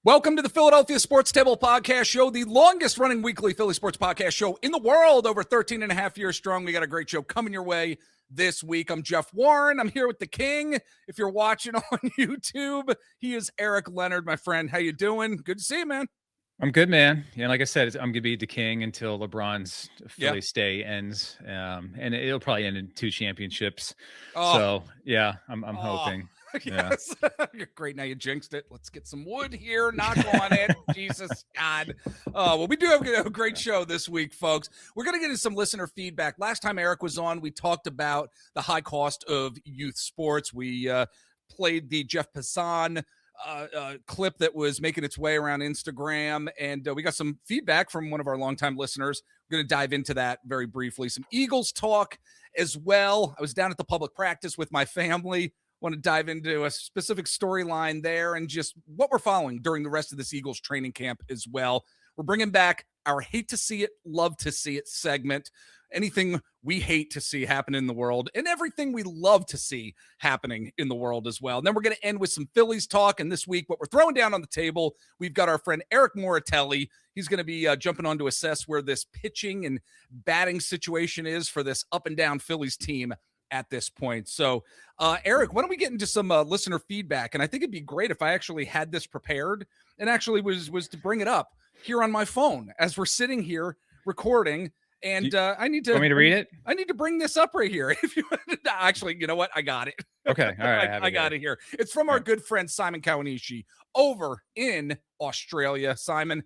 Welcome to the Philadelphia Sports Table Podcast Show, the longest running weekly Philly sports podcast show in the world, over 13 and a half years strong. We got a great show coming your way this week. I'm Jeff Warren. I'm here with the King. If you're watching on YouTube, he is Eric Leonard, my friend. How you doing? Good to see you, man. I'm good, man. Yeah, like I said, I'm going to be the King until LeBron's Philly stay ends. And it'll probably end in 2 championships. So, yeah, I'm hoping. Yes. Yeah. Great. Now you jinxed it. Let's get some wood here. Knock on it. Jesus God. Well, we do have a great show this week, folks. We're going to get into some listener feedback. Last time Eric was on, we talked about the high cost of youth sports. We played the Jeff Passan clip that was making its way around Instagram, and we got some feedback from one of our longtime listeners. We're going to dive into that very briefly. Some Eagles talk as well. I was down at the public practice with my family. Want to dive into a specific storyline there and just what we're following during the rest of this Eagles training camp as well. We're bringing back our hate to see it, love to see it segment. Anything we hate to see happen in the world and everything we love to see happening in the world as well. And then we're going to end with some Phillies talk. And this week, what we're throwing down on the table, we've got our friend Eric Moratelli. He's going to be jumping on to assess where this pitching and batting situation is for this up and down Phillies team at this point. So, Eric, why don't we get into some listener feedback? And I think it'd be great if I actually had this prepared and actually was to bring it up here on my phone as we're sitting here recording. And I need to. Want me to read it? I need to bring this up right here. If you actually, you know what? I got it. Okay, all right. I got it here. It's from our good friend Simon Kawanishi over in Australia. Simon,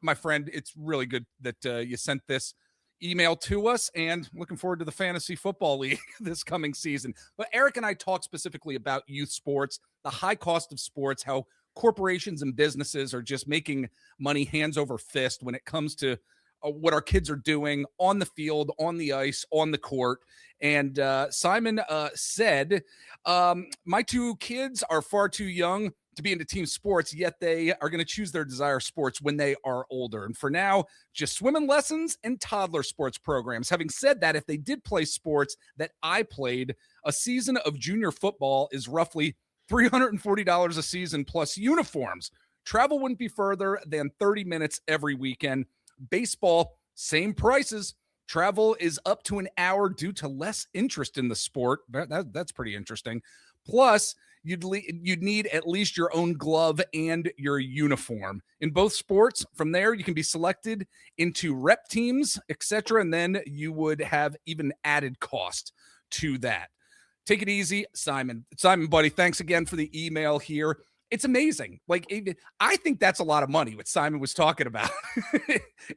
my friend, it's really good that you sent this email to us, and looking forward to the Fantasy Football League this coming season. But Eric and I talked specifically about youth sports, the high cost of sports, how corporations and businesses are just making money hands over fist when it comes to what our kids are doing on the field, on the ice, on the court. And Simon said, my 2 kids are far too young to be into team sports, yet they are going to choose their desired sports when they are older. And for now, just swimming lessons and toddler sports programs. Having said that, if they did play sports that I played, a season of junior football is roughly $340 a season plus uniforms. Travel wouldn't be further than 30 minutes every weekend. Baseball, same prices. Travel is up to an hour due to less interest in the sport. That's pretty interesting. Plus, you'd need at least your own glove and your uniform. In both sports, from there, you can be selected into rep teams, etc., and then you would have even added cost to that. Take it easy, Simon. Simon, buddy, thanks again for the email here. It's amazing. Like, I think that's a lot of money, what Simon was talking about.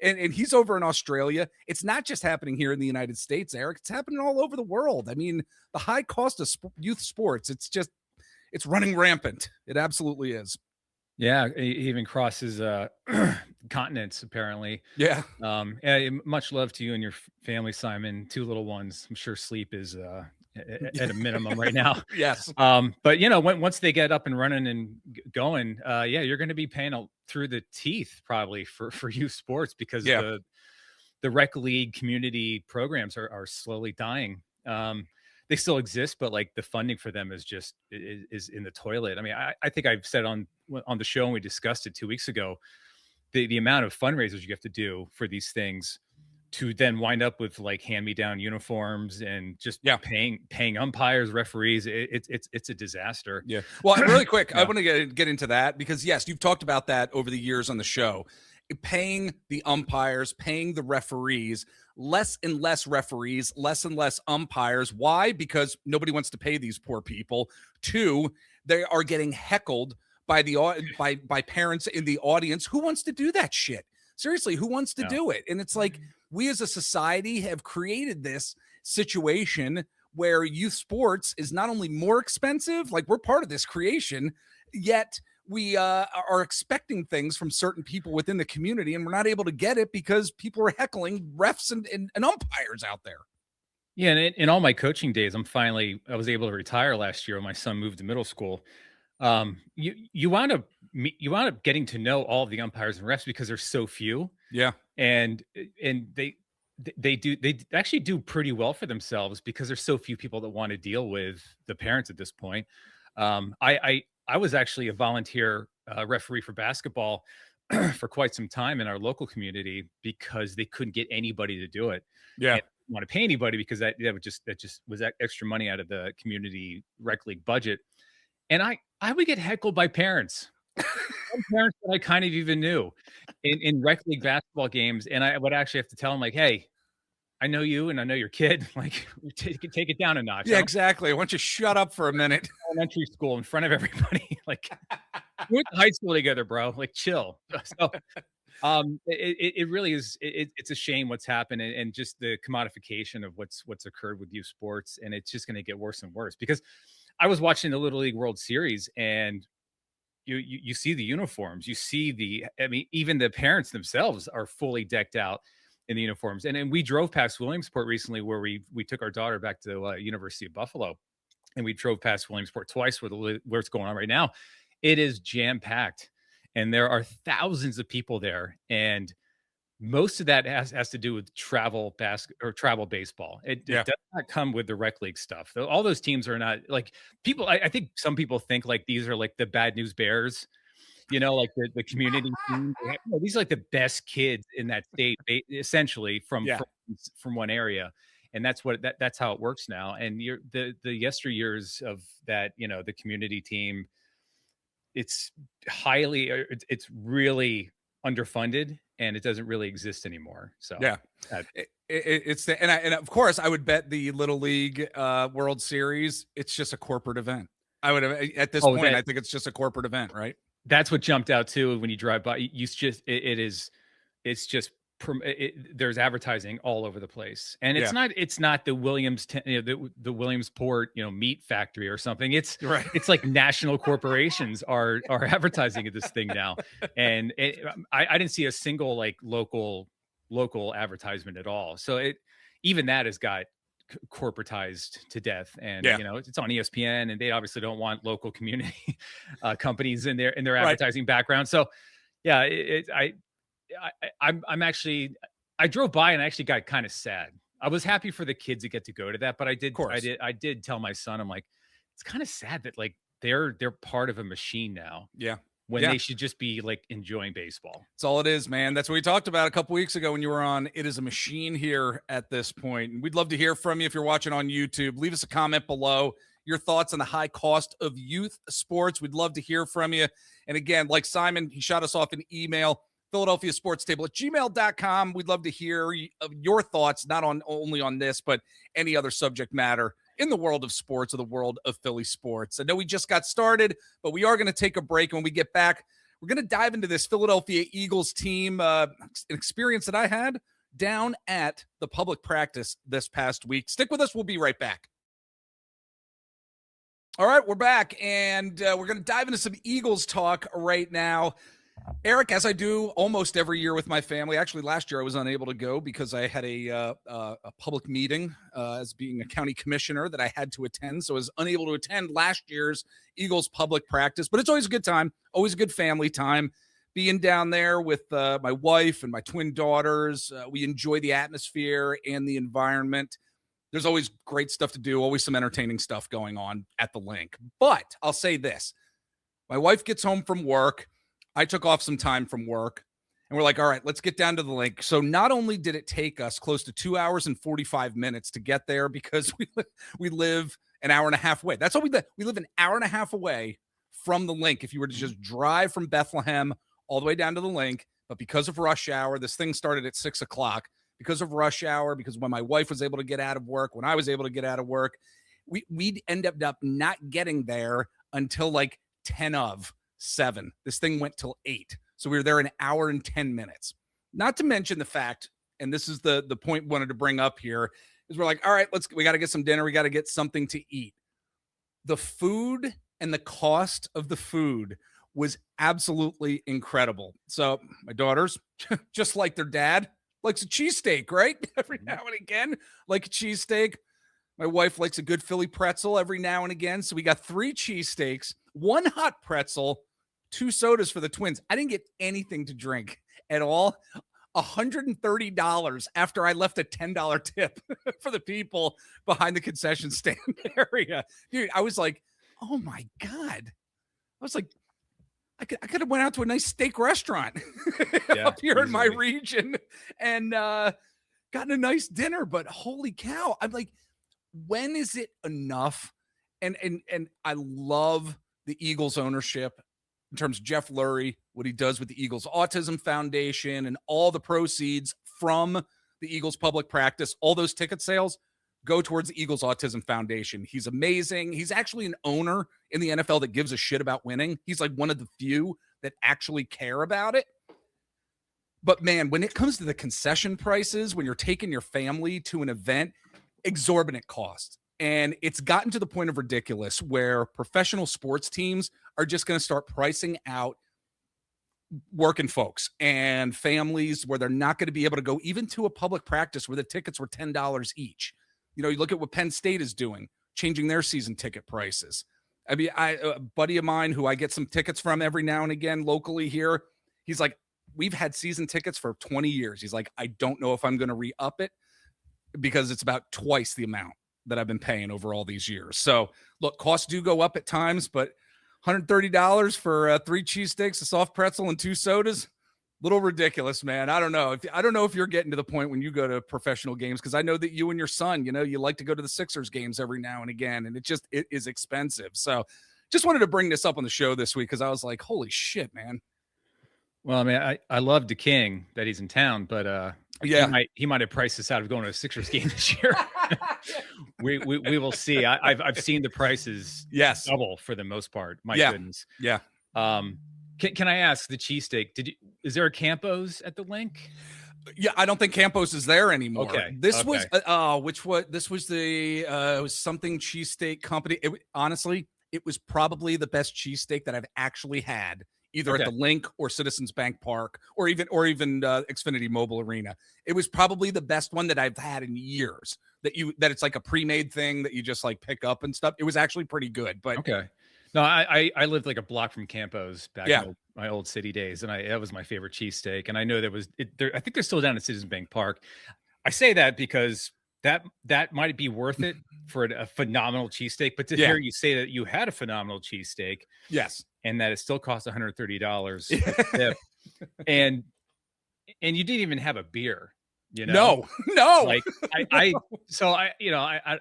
and he's over in Australia. It's not just happening here in the United States, Eric. It's happening all over the world. I mean, the high cost of youth sports, it's running rampant. It absolutely is. Yeah, it even crosses continents, apparently. Yeah. Much love to you and your family, Simon. 2 little ones. I'm sure sleep is at a minimum right now. Yes. But once they get up and running and going, you're going to be paying through the teeth probably for youth sports, because the rec league community programs are slowly dying. They still exist, but like the funding for them is in the toilet. I mean, I think I've said on the show, and we discussed it 2 weeks ago, the amount of fundraisers you have to do for these things to then wind up with like hand-me-down uniforms and just paying umpires, referees. It's a disaster. Yeah. Well, really quick, I want to get into that because yes, you've talked about that over the years on the show. Paying the umpires, paying the referees, less and less referees, less and less umpires. Why? Because nobody wants to pay these poor people. 2, they are getting heckled by by parents in the audience. Who wants to do that shit? Seriously, who wants to do it? And it's like, we as a society have created this situation where youth sports is not only more expensive, like we're part of this creation, yet we are expecting things from certain people within the community, and we're not able to get it because people are heckling refs and umpires out there. Yeah, and in all my coaching days, I was able to retire last year when my son moved to middle school. You wound up getting to know all of the umpires and refs because there's so few. Yeah, and they actually do pretty well for themselves because there's so few people that want to deal with the parents at this point. I was actually a volunteer referee for basketball for quite some time in our local community because they couldn't get anybody to do it. Yeah. And want to pay anybody because that just was that extra money out of the community rec league budget. And I would get heckled by parents. Some parents that I kind of even knew in rec league basketball games, and I would actually have to tell them like, "Hey, I know you and I know your kid. Like, take it down a notch." Yeah, exactly. Why don't you shut up for a minute? Elementary school in front of everybody. Like, we went to high school together, bro. Like, chill. So, it really is. It's a shame what's happened, and just the commodification of what's occurred with youth sports, and it's just going to get worse and worse. Because I was watching the Little League World Series, and you see the uniforms, you see I mean, even the parents themselves are fully decked out in the uniforms. And we drove past Williamsport recently, where we took our daughter back to University of Buffalo, and we drove past Williamsport twice, where it's going on right now. It is jam packed, and there are thousands of people there, and most of that has to do with travel baseball. It does not come with the rec league stuff. All those teams are not like people. I think some people think like these are like the Bad News Bears, like the community team. These are like the best kids in that state, essentially from one area. And that's how it works now. And the yesteryears of that, the community team, it's really underfunded, and it doesn't really exist anymore. So and of course I would bet the Little League World Series, it's just a corporate event. I would have at this point, I think it's just a corporate event, right? That's what jumped out too when you drive by. There's advertising all over the place, and it's not the the Williamsport meat factory or something. It's like national corporations are advertising at this thing now, and I didn't see a single like local advertisement at all. So even that has got corporatized to death, and it's on ESPN, and they obviously don't want local community companies in their advertising background. So I drove by and I actually got kind of sad. I was happy for the kids that get to go to that, but I did tell my son, I'm like, it's kind of sad that like they're part of a machine now. Yeah. When they should just be like enjoying baseball. That's all it is, man. That's what we talked about a couple weeks ago when you were on. It is a machine here at this point. And we'd love to hear from you if you're watching on YouTube. Leave us a comment below. Your thoughts on the high cost of youth sports. We'd love to hear from you. And again, like Simon, he shot us off an email, Philadelphia Sports Table at gmail.com. We'd love to hear your thoughts, not only on this, but any other subject matter in the world of sports or the world of Philly sports. I know we just got started, but we are going to take a break. And when we get back, we're going to dive into this Philadelphia Eagles team, an experience that I had down at the public practice this past week. Stick with us. We'll be right back. All right, we're back, and we're going to dive into some Eagles talk right now. Eric, as I do almost every year with my family, actually last year I was unable to go because I had a public meeting as being a county commissioner that I had to attend. So I was unable to attend last year's Eagles public practice, but it's always a good time, always a good family time. Being down there with my wife and my twin daughters, we enjoy the atmosphere and the environment. There's always great stuff to do, always some entertaining stuff going on at the link. But I'll say this, my wife gets home from work. I took off some time from work, and we're like, all right, let's get down to the link. So not only did it take us close to 2 hours and 45 minutes to get there because we live an hour and a half away. That's all we live. We live an hour and a half away from the link. If you were to just drive from Bethlehem all the way down to the link, but because of rush hour, this thing started at 6 o'clock. Because of rush hour, because when my wife was able to get out of work, when I was able to get out of work, we'd end up not getting there until like 10 of 7. This thing went till 8. So we were there an hour and 10 minutes. Not to mention the fact, and this is the point we wanted to bring up here, is we're like, all right, we got to get some dinner. We got to get something to eat. The food and the cost of the food was absolutely incredible. So my daughters, just like their dad, likes a cheesesteak, right? Every now and again, like a cheesesteak. My wife likes a good Philly pretzel every now and again. So we got 3 cheesesteaks, 1 hot pretzel, 2 sodas for the twins. I didn't get anything to drink at all. $130 after I left a $10 tip for the people behind the concession stand area. Dude, I was like, oh my God. I was like, I could have went out to a nice steak restaurant up here in my region and gotten a nice dinner. But holy cow, I'm like, when is it enough? And I love the Eagles ownership in terms of Jeff Lurie, what he does with the Eagles Autism Foundation and all the proceeds from the Eagles public practice, all those ticket sales go towards the Eagles Autism Foundation. He's amazing. He's actually an owner in the NFL that gives a shit about winning. He's like one of the few that actually care about it. But man, when it comes to the concession prices, when you're taking your family to an event, exorbitant cost. And it's gotten to the point of ridiculous where professional sports teams are just going to start pricing out working folks and families where they're not going to be able to go even to a public practice where the tickets were $10 each. You know, you look at what Penn State is doing, changing their season ticket prices. I mean, a buddy of mine who I get some tickets from every now and again locally here, he's like, we've had season tickets for 20 years. He's like, I don't know if I'm going to re-up it because it's about twice the amount that I've been paying over all these years. So look, costs do go up at times, but $130 for 3 cheesesteaks, a soft pretzel, and 2 sodas, little ridiculous, man. I don't know if you're getting to the point when you go to professional games, because I know that you and your son, you know, you like to go to the Sixers games every now and again, and it is expensive. So just wanted to bring this up on the show this week because I was like, holy shit, man. Well, I mean, I love the King that he's in town, but he might have priced us out of going to a Sixers game this year. we will see. I've seen the prices double for the most part. My goodness. Yeah. Can I ask the cheesesteak? Is there a Campos at the link? Yeah, I don't think Campos is there anymore. Okay. This was it was something cheesesteak company. Honestly, it was probably the best cheesesteak that I've actually had, either at the Link or Citizens Bank Park or even Xfinity Mobile Arena. It was probably the best one that I've had in years. That it's like a pre-made thing that you just like pick up and stuff. It was actually pretty good. But okay. No, I lived like a block from Campos back in my old city days, and that was my favorite cheesesteak. And I know I think they're still down at Citizens Bank Park. I say that because that might be worth it for a phenomenal cheesesteak. But to hear you say that you had a phenomenal cheesesteak, yes, and that it still costs $130, and you didn't even have a beer. You know, no. Like I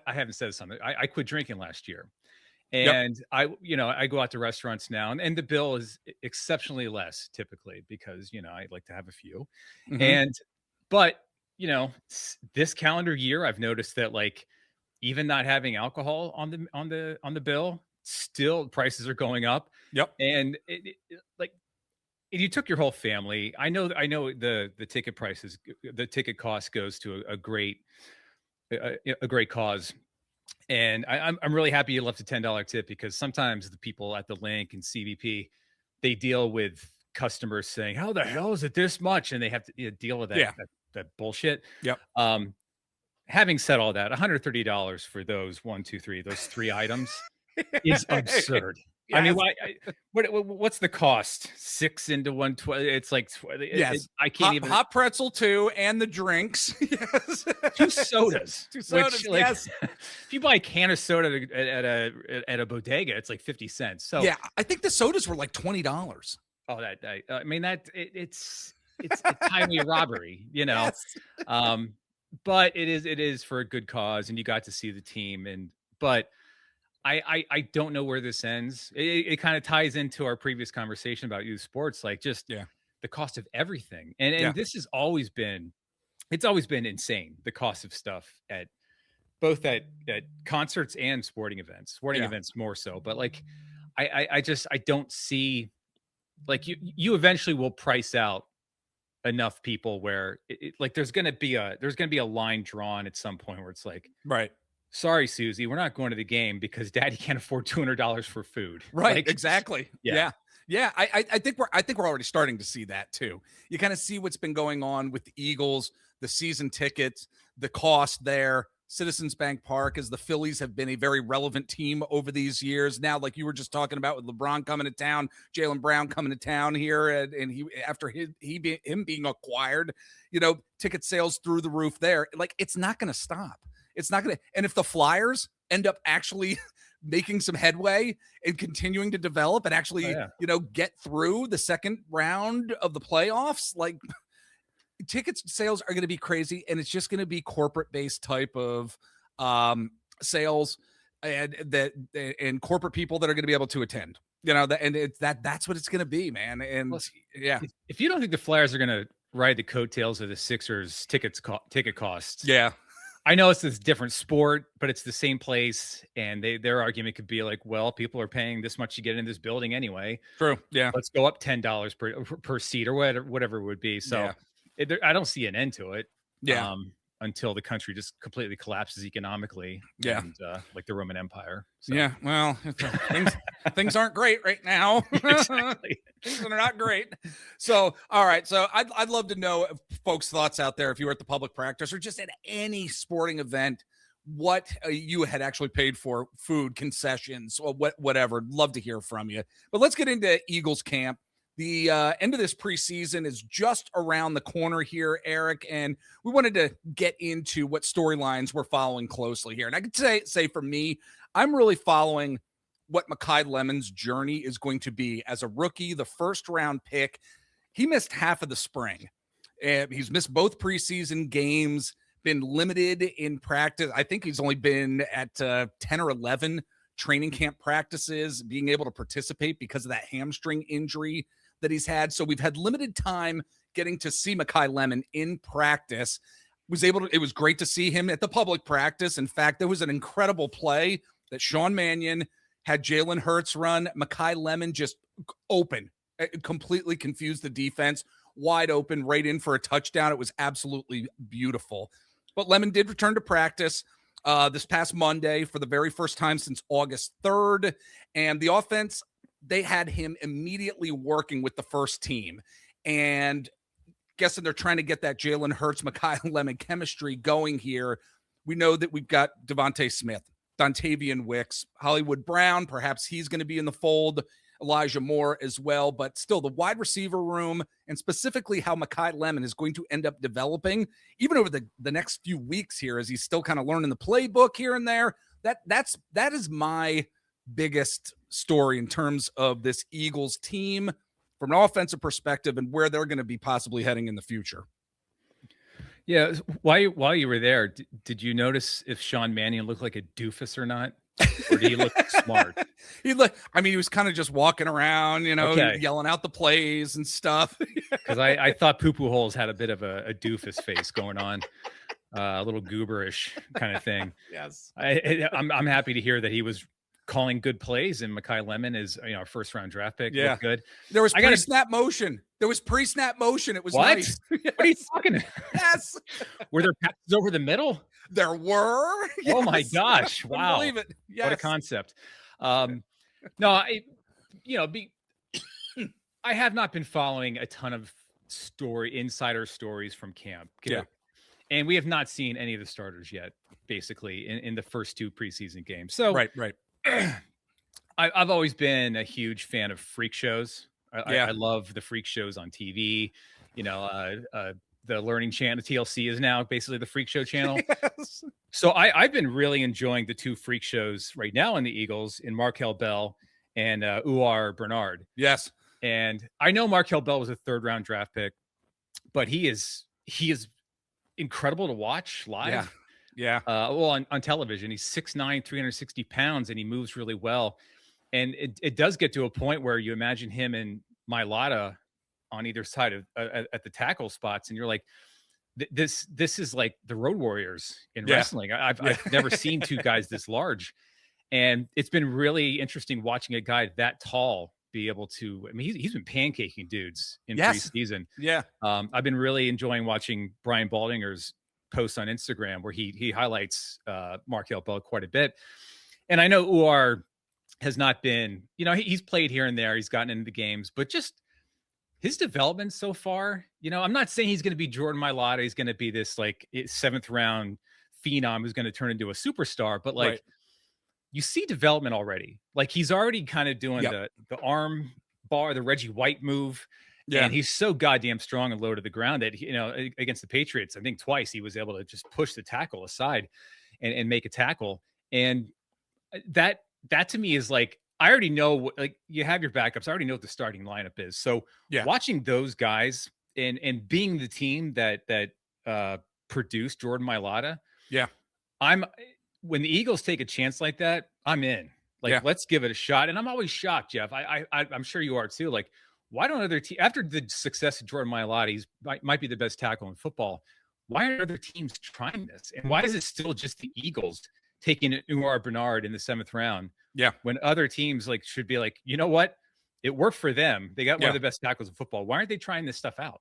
haven't said something. I quit drinking last year. And I go out to restaurants now and the bill is exceptionally less typically because, I like to have a few. Mm-hmm. But this calendar year, I've noticed that like even not having alcohol on the bill, still prices are going up. Yep. And like, if you took your whole family, I know the ticket prices, the ticket cost goes to a great cause. And I'm really happy you left a $10 tip because sometimes the people at the Link and CVP, they deal with customers saying, how the hell is it this much? And they have to deal with that bullshit. Yep. Having said all that, $130 for those 3 items is absurd. Yes. I mean, what's the cost? 6 into 120. It's like, I can't even. Hot pretzel 2 and the drinks. Yes. 2 sodas. 2 sodas. Which, yes. If you buy a can of soda at a bodega, it's like 50 cents. So yeah, I think the sodas were like $20. Oh, it's a timely robbery, Yes. But it is for a good cause, and you got to see the team, but I don't know where this ends. It kind of ties into our previous conversation about youth sports, like just the cost of everything. And this has always been insane. The cost of stuff at both at concerts and sporting events, events more so. But like, I don't see like you eventually will price out enough people where like there's going to be a line drawn at some point where it's like, right. Sorry, Susie, we're not going to the game because Daddy can't afford $200 for food. Right. Like, exactly. Yeah. I think we're already starting to see that too. You kind of see what's been going on with the Eagles, the season tickets, the cost there. Citizens Bank Park, as the Phillies have been a very relevant team over these years. Now, like you were just talking about with LeBron coming to town, Jaylen Brown coming to town here, and he after him being acquired, ticket sales through the roof there. Like, it's not going to stop. It's not going to. And if the Flyers end up actually making some headway and continuing to develop and actually, get through the second round of the playoffs. Like, ticket sales are going to be crazy, and it's just going to be corporate-based type of sales and corporate people that are going to be able to attend. That's what it's going to be, man. And if you don't think the Flyers are going to ride the coattails of the Sixers ticket costs, I know it's this different sport, but it's the same place, and their argument could be like, well, people are paying this much to get in this building anyway. True. Yeah. Let's go up $10 per seat or whatever it would be. So I don't see an end to it. Yeah. Until the country just completely collapses economically. Yeah. And, like the Roman Empire. So. Yeah. Well, things aren't great right now. Exactly. Things are not great. So, all right. So I'd love to know folks' thoughts out there. If you were at the public practice or just at any sporting event, what you had actually paid for, food, concessions, or whatever. Love to hear from you. But let's get into Eagles camp. The end of this preseason is just around the corner here, Eric, and we wanted to get into what storylines we're following closely here. And I could say for me, I'm really following what Makai Lemon's journey is going to be as a rookie, the first-round pick. He missed half of the spring. He's missed both preseason games, been limited in practice. I think he's only been at 10 or 11 training camp practices, being able to participate because of that hamstring injury that he's had. So we've had limited time getting to see Makai Lemon in practice. It was great to see him at the public practice. In fact, there was an incredible play that Sean Mannion had Jalen Hurts run. Makai Lemon just open, completely confused the defense, wide open, right in for a touchdown. It was absolutely beautiful. But Lemon did return to practice this past Monday for the very first time since August 3rd. And the offense, they had him immediately working with the first team. And guessing they're trying to get that Jalen Hurts, Makai Lemon chemistry going here. We know that we've got Devontae Smith, Dontavian Wicks, Hollywood Brown. Perhaps he's going to be in the fold. Elijah Moore as well. But still, the wide receiver room, and specifically how Makai Lemon is going to end up developing, even over the next few weeks here, as he's still kind of learning the playbook here and there. That is my biggest story in terms of this Eagles team from an offensive perspective and where they're going to be possibly heading in the future. Yeah. While you were there, did you notice if Sean Mannion looked like a doofus or not? Or did he look smart? He was kind of just walking around, yelling out the plays and stuff. Because I thought Poo-Poo Holes had a bit of a doofus face going on, a little gooberish kind of thing. Yes. I'm happy to hear that he was calling good plays, and Makai Lemon is our first round draft pick. Yeah, good. There was pre-snap motion. It was what? Nice. What are you talking? Yes. Were there passes over the middle? There were. Yes. Oh my gosh! Wow. Believe it. Yes. What a concept. No, I have not been following a ton of insider stories from camp. Yeah. And we have not seen any of the starters yet, basically, in the first two preseason games. So right. I've always been a huge fan of freak shows. I love the freak shows on TV. The Learning Channel, TLC, is now basically the freak show channel. Yes. So I've been really enjoying the two freak shows right now in the Eagles, in Markel Bell and Uar Bernard. Yes. And I know Markel Bell was a third-round draft pick, but he is incredible to watch live. Yeah. Well, on television, he's 6'9", 360 pounds, and he moves really well. And it does get to a point where you imagine him and Mailata on either side of at the tackle spots, and you're like, this is like the Road Warriors in wrestling. I've never seen two guys this large, and it's been really interesting watching a guy that tall be able to. I mean, he's been pancaking dudes in preseason. Yeah. I've been really enjoying watching Brian Baldinger's posts on Instagram where he highlights Markel Bell quite a bit. And I know Uar has not been, he's played here and there. He's gotten into the games, but just his development so far, I'm not saying he's going to be Jordan Mailata. He's going to be this like 7th round phenom who's going to turn into a superstar, but like you see development already. Like he's already kind of doing the arm bar, the Reggie White move. Yeah. And he's so goddamn strong and low to the ground that, against the Patriots, I think twice he was able to just push the tackle aside and make a tackle. And that that to me is like, I already know, like, you have your backups. I already know what the starting lineup is. So watching those guys and being the team that produced Jordan Mailata. Yeah. When the Eagles take a chance like that, I'm in. Like, let's give it a shot. And I'm always shocked, Jeff. I'm sure you are too. Like, why don't other teams, after the success of Jordan Mailata, he's might be the best tackle in football. Why aren't other teams trying this? And why is it still just the Eagles taking Umar Bernard in the 7th round? Yeah. When other teams like should be like, you know what? It worked for them. They got one of the best tackles in football. Why aren't they trying this stuff out?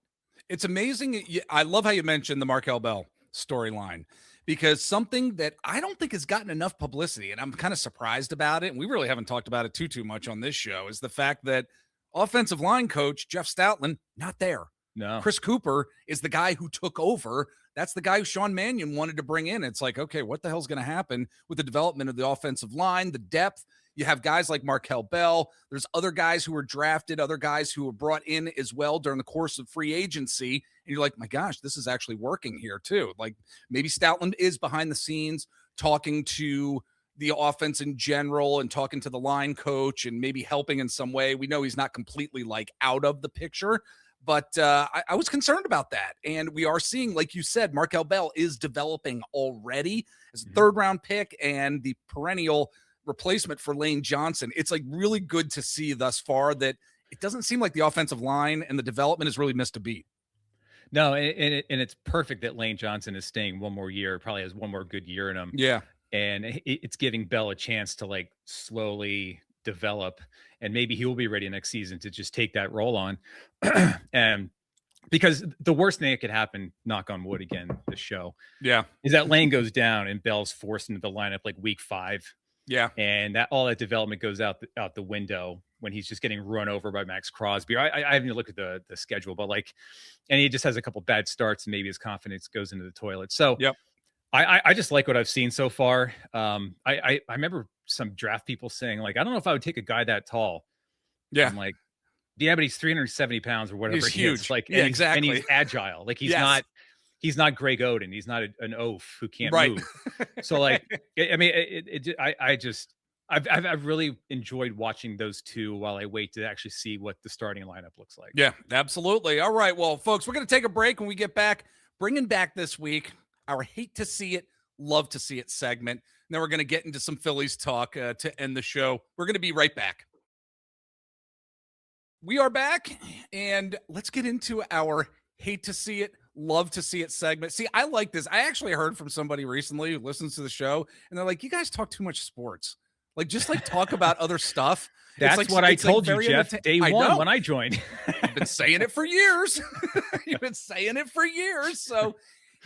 It's amazing. I love how you mentioned the Markel Bell storyline, because something that I don't think has gotten enough publicity, and I'm kind of surprised about it, and we really haven't talked about it too much on this show, is the fact that offensive line coach Jeff Stoutland, not there. No. Chris Cooper is the guy who took over. That's the guy who Sean Mannion wanted to bring in. It's like, okay, what the hell's going to happen with the development of the offensive line, the depth? You have guys like Markel Bell. There's other guys who were drafted, other guys who were brought in as well during the course of free agency. And you're like, my gosh, this is actually working here too. Like, maybe Stoutland is behind the scenes talking to the offense in general and talking to the line coach and maybe helping in some way. We know he's not completely like out of the picture, but I was concerned about that. And we are seeing, like you said, Markel Bell is developing already as a 3rd round pick and the perennial replacement for Lane Johnson. It's like really good to see thus far that it doesn't seem like the offensive line and the development has really missed a beat. No, and it's perfect that Lane Johnson is staying one more year, probably has one more good year in him. Yeah. And it's giving Bell a chance to like slowly develop, and maybe he will be ready next season to just take that role on. And because the worst thing that could happen, knock on wood again, this show, is that Lane goes down and Bell's forced into the lineup like week 5. Yeah. And that all that development goes out the window when he's just getting run over by Max Crosby. I haven't looked at the schedule, but like, and he just has a couple bad starts and maybe his confidence goes into the toilet. So I just like what I've seen so far. I remember some draft people saying like, I don't know if I would take a guy that tall. Yeah. I'm like, yeah, but he's 370 pounds or whatever. He's huge. Is. Like, exactly. And he's agile. Like he's not Greg Oden. He's not an oaf who can't move. So like, I mean, I've really enjoyed watching those two while I wait to actually see what the starting lineup looks like. Yeah, absolutely. All right. Well, folks, we're going to take a break. When we get back, bringing back this week our hate to see it, love to see it segment. And then we're going to get into some Phillies talk to end the show. We're going to be right back. We are back, and let's get into our hate to see it, love to see it segment. See, I like this. I actually heard from somebody recently who listens to the show, and they're like, you guys talk too much sports. Like, just like talk about other stuff. That's like, what I told you, Jeff, day one when I joined. I've been saying it for years. You've been saying it for years. So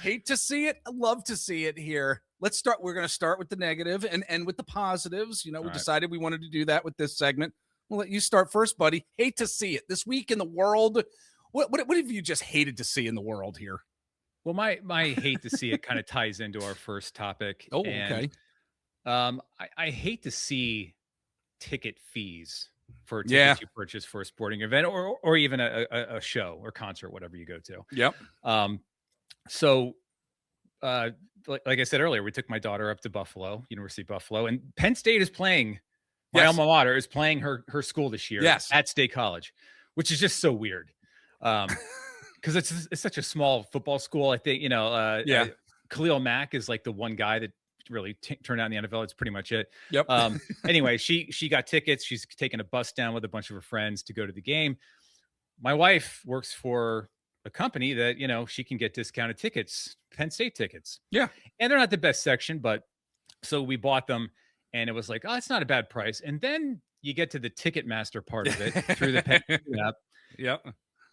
hate to see it, love to see it here. Let's start. We're going to start with the negative and end with the positives. You know, we decided we wanted to do that with this segment. We'll let you start first, buddy. Hate to see it. This week in the world, what have you just hated to see in the world here? Well, my hate to see it kind of ties into our first topic. Oh, okay. I hate to see ticket fees for tickets you purchase for a sporting event or even a show or concert, whatever you go to. Yep. So like I said earlier, we took my daughter up to Buffalo, University of Buffalo, and Penn State is playing. My alma mater is playing her school this year at State College, which is just so weird. Because it's such a small football school. I think, Khalil Mack is like the one guy that really turned out in the NFL. It's pretty much it. Yep. Anyway, she got tickets. She's taking a bus down with a bunch of her friends to go to the game. My wife works for a company that, she can get discounted tickets, Penn State tickets. Yeah. And they're not the best section, but so we bought them. And it was like, oh, it's not a bad price. And then you get to the Ticketmaster part of it through the Penn app. Yep.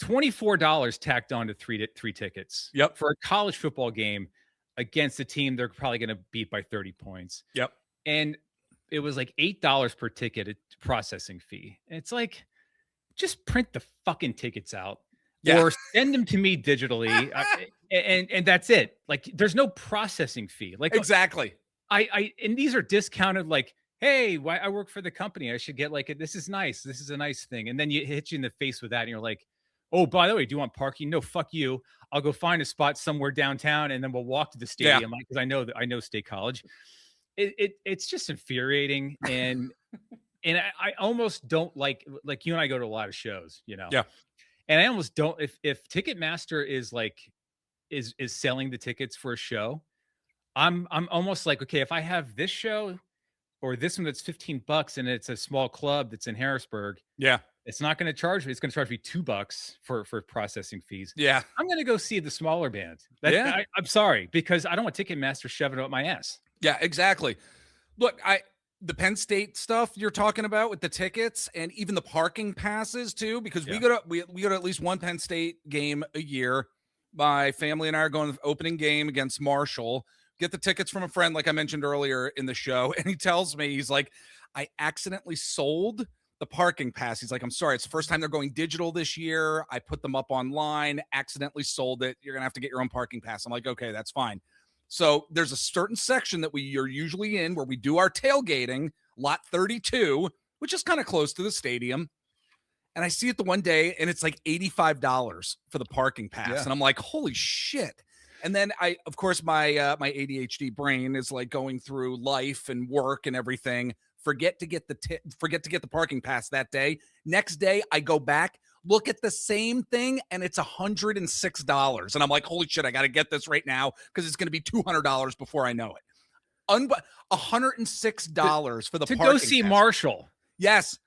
$24 tacked on to three tickets. Yep. For a college football game against a team they're probably going to beat by 30 points. Yep. And it was like $8 per ticket, a processing fee. And it's like, just print the fucking tickets out or send them to me digitally. And that's it. Like, there's no processing fee. Like, exactly. And these are discounted, like, hey, I work for the company. I should get like this is nice. This is a nice thing. And then you hit you in the face with that. And you're like, oh, by the way, do you want parking? No, fuck you. I'll go find a spot somewhere downtown and then we'll walk to the stadium because I know State College. it's just infuriating. And I almost don't like you and I go to a lot of shows, Yeah. and I almost don't, if Ticketmaster is is selling the tickets for a show, I'm almost like, okay, if I have this show or this one that's $15 and it's a small club that's in Harrisburg, Yeah. it's not going to charge me. It's going to charge me $2 for processing fees. Yeah. I'm going to go see the smaller band. Yeah. I'm sorry, because I don't want Ticketmaster shoving it up my ass. Yeah, exactly. Look, the Penn State stuff you're talking about with the tickets and even the parking passes too, because we go to at least one Penn State game a year. My family and I are going to the opening game against Marshall. Get the tickets from a friend, like I mentioned earlier in the show, and he tells me, he's like, I accidentally sold the parking pass. He's like, I'm sorry, it's the first time they're going digital this year. I put them up online, accidentally sold it. You're gonna have to get your own parking pass. I'm like, okay, that's fine. So there's a certain section that we are usually in where we do our tailgating, lot 32, which is kind of close to the stadium. And I see it the one day and it's like $85 for the parking pass. Yeah. And I'm like, holy shit. And then of course, my ADHD brain is like going through life and work and everything. Forget to get the parking pass that day. Next day, I go back, look at the same thing, and it's $106. And I'm like, holy shit, I got to get this right now because it's going to be $200 before I know it. $106 for the to parking go see pass. Marshall. Yes,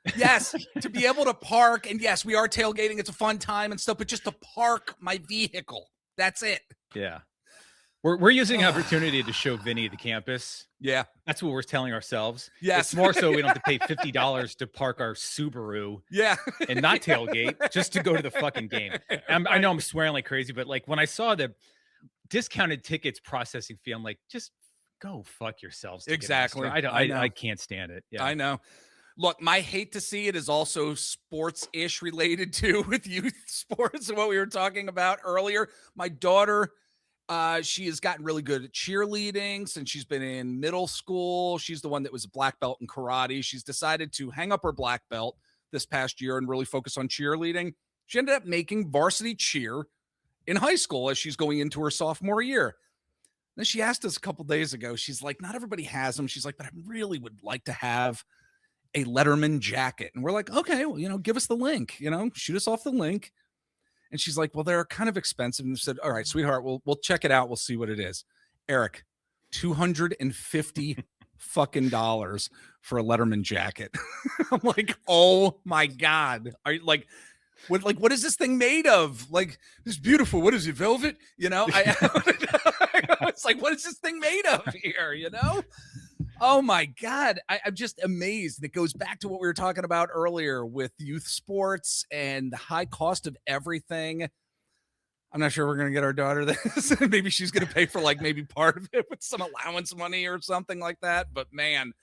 to be able to park. And yes, we are tailgating. It's a fun time and stuff, but just to park my vehicle. That's it. Yeah. We're using the opportunity to show Vinny the campus. Yeah. That's what we're telling ourselves. Yes. It's more so we don't have to pay $50 to park our Subaru. Yeah. And not tailgate just to go to the fucking game. I know I'm swearing like crazy, but like when I saw the discounted tickets processing fee, I'm like, just go fuck yourselves. Exactly. I can't stand it. Yeah. I know. Look, my hate to see it is also sports-ish related too with youth sports and what we were talking about earlier. My daughter, she has gotten really good at cheerleading since she's been in middle school. She's the one that was a black belt in karate. She's decided to hang up her black belt this past year and really focus on cheerleading. She ended up making varsity cheer in high school as she's going into her sophomore year. Then she asked us a couple days ago, she's like, not everybody has them. She's like, but I really would like to have a Letterman jacket. And we're like, okay, well, give us the link, shoot us off the link. And she's like, well, they're kind of expensive. And I said, all right, sweetheart, we'll check it out. We'll see what it is. Eric, $250 fucking dollars for a Letterman jacket. I'm like, oh my God. Are you like, what is this thing made of? Like, it's beautiful. What is it? Velvet? It's like, what is this thing made of here? Oh my God. I'm just amazed. And it goes back to what we were talking about earlier with youth sports and the high cost of everything. I'm not sure we're going to get our daughter this. Maybe she's going to pay for like maybe part of it with some allowance money or something like that. But man,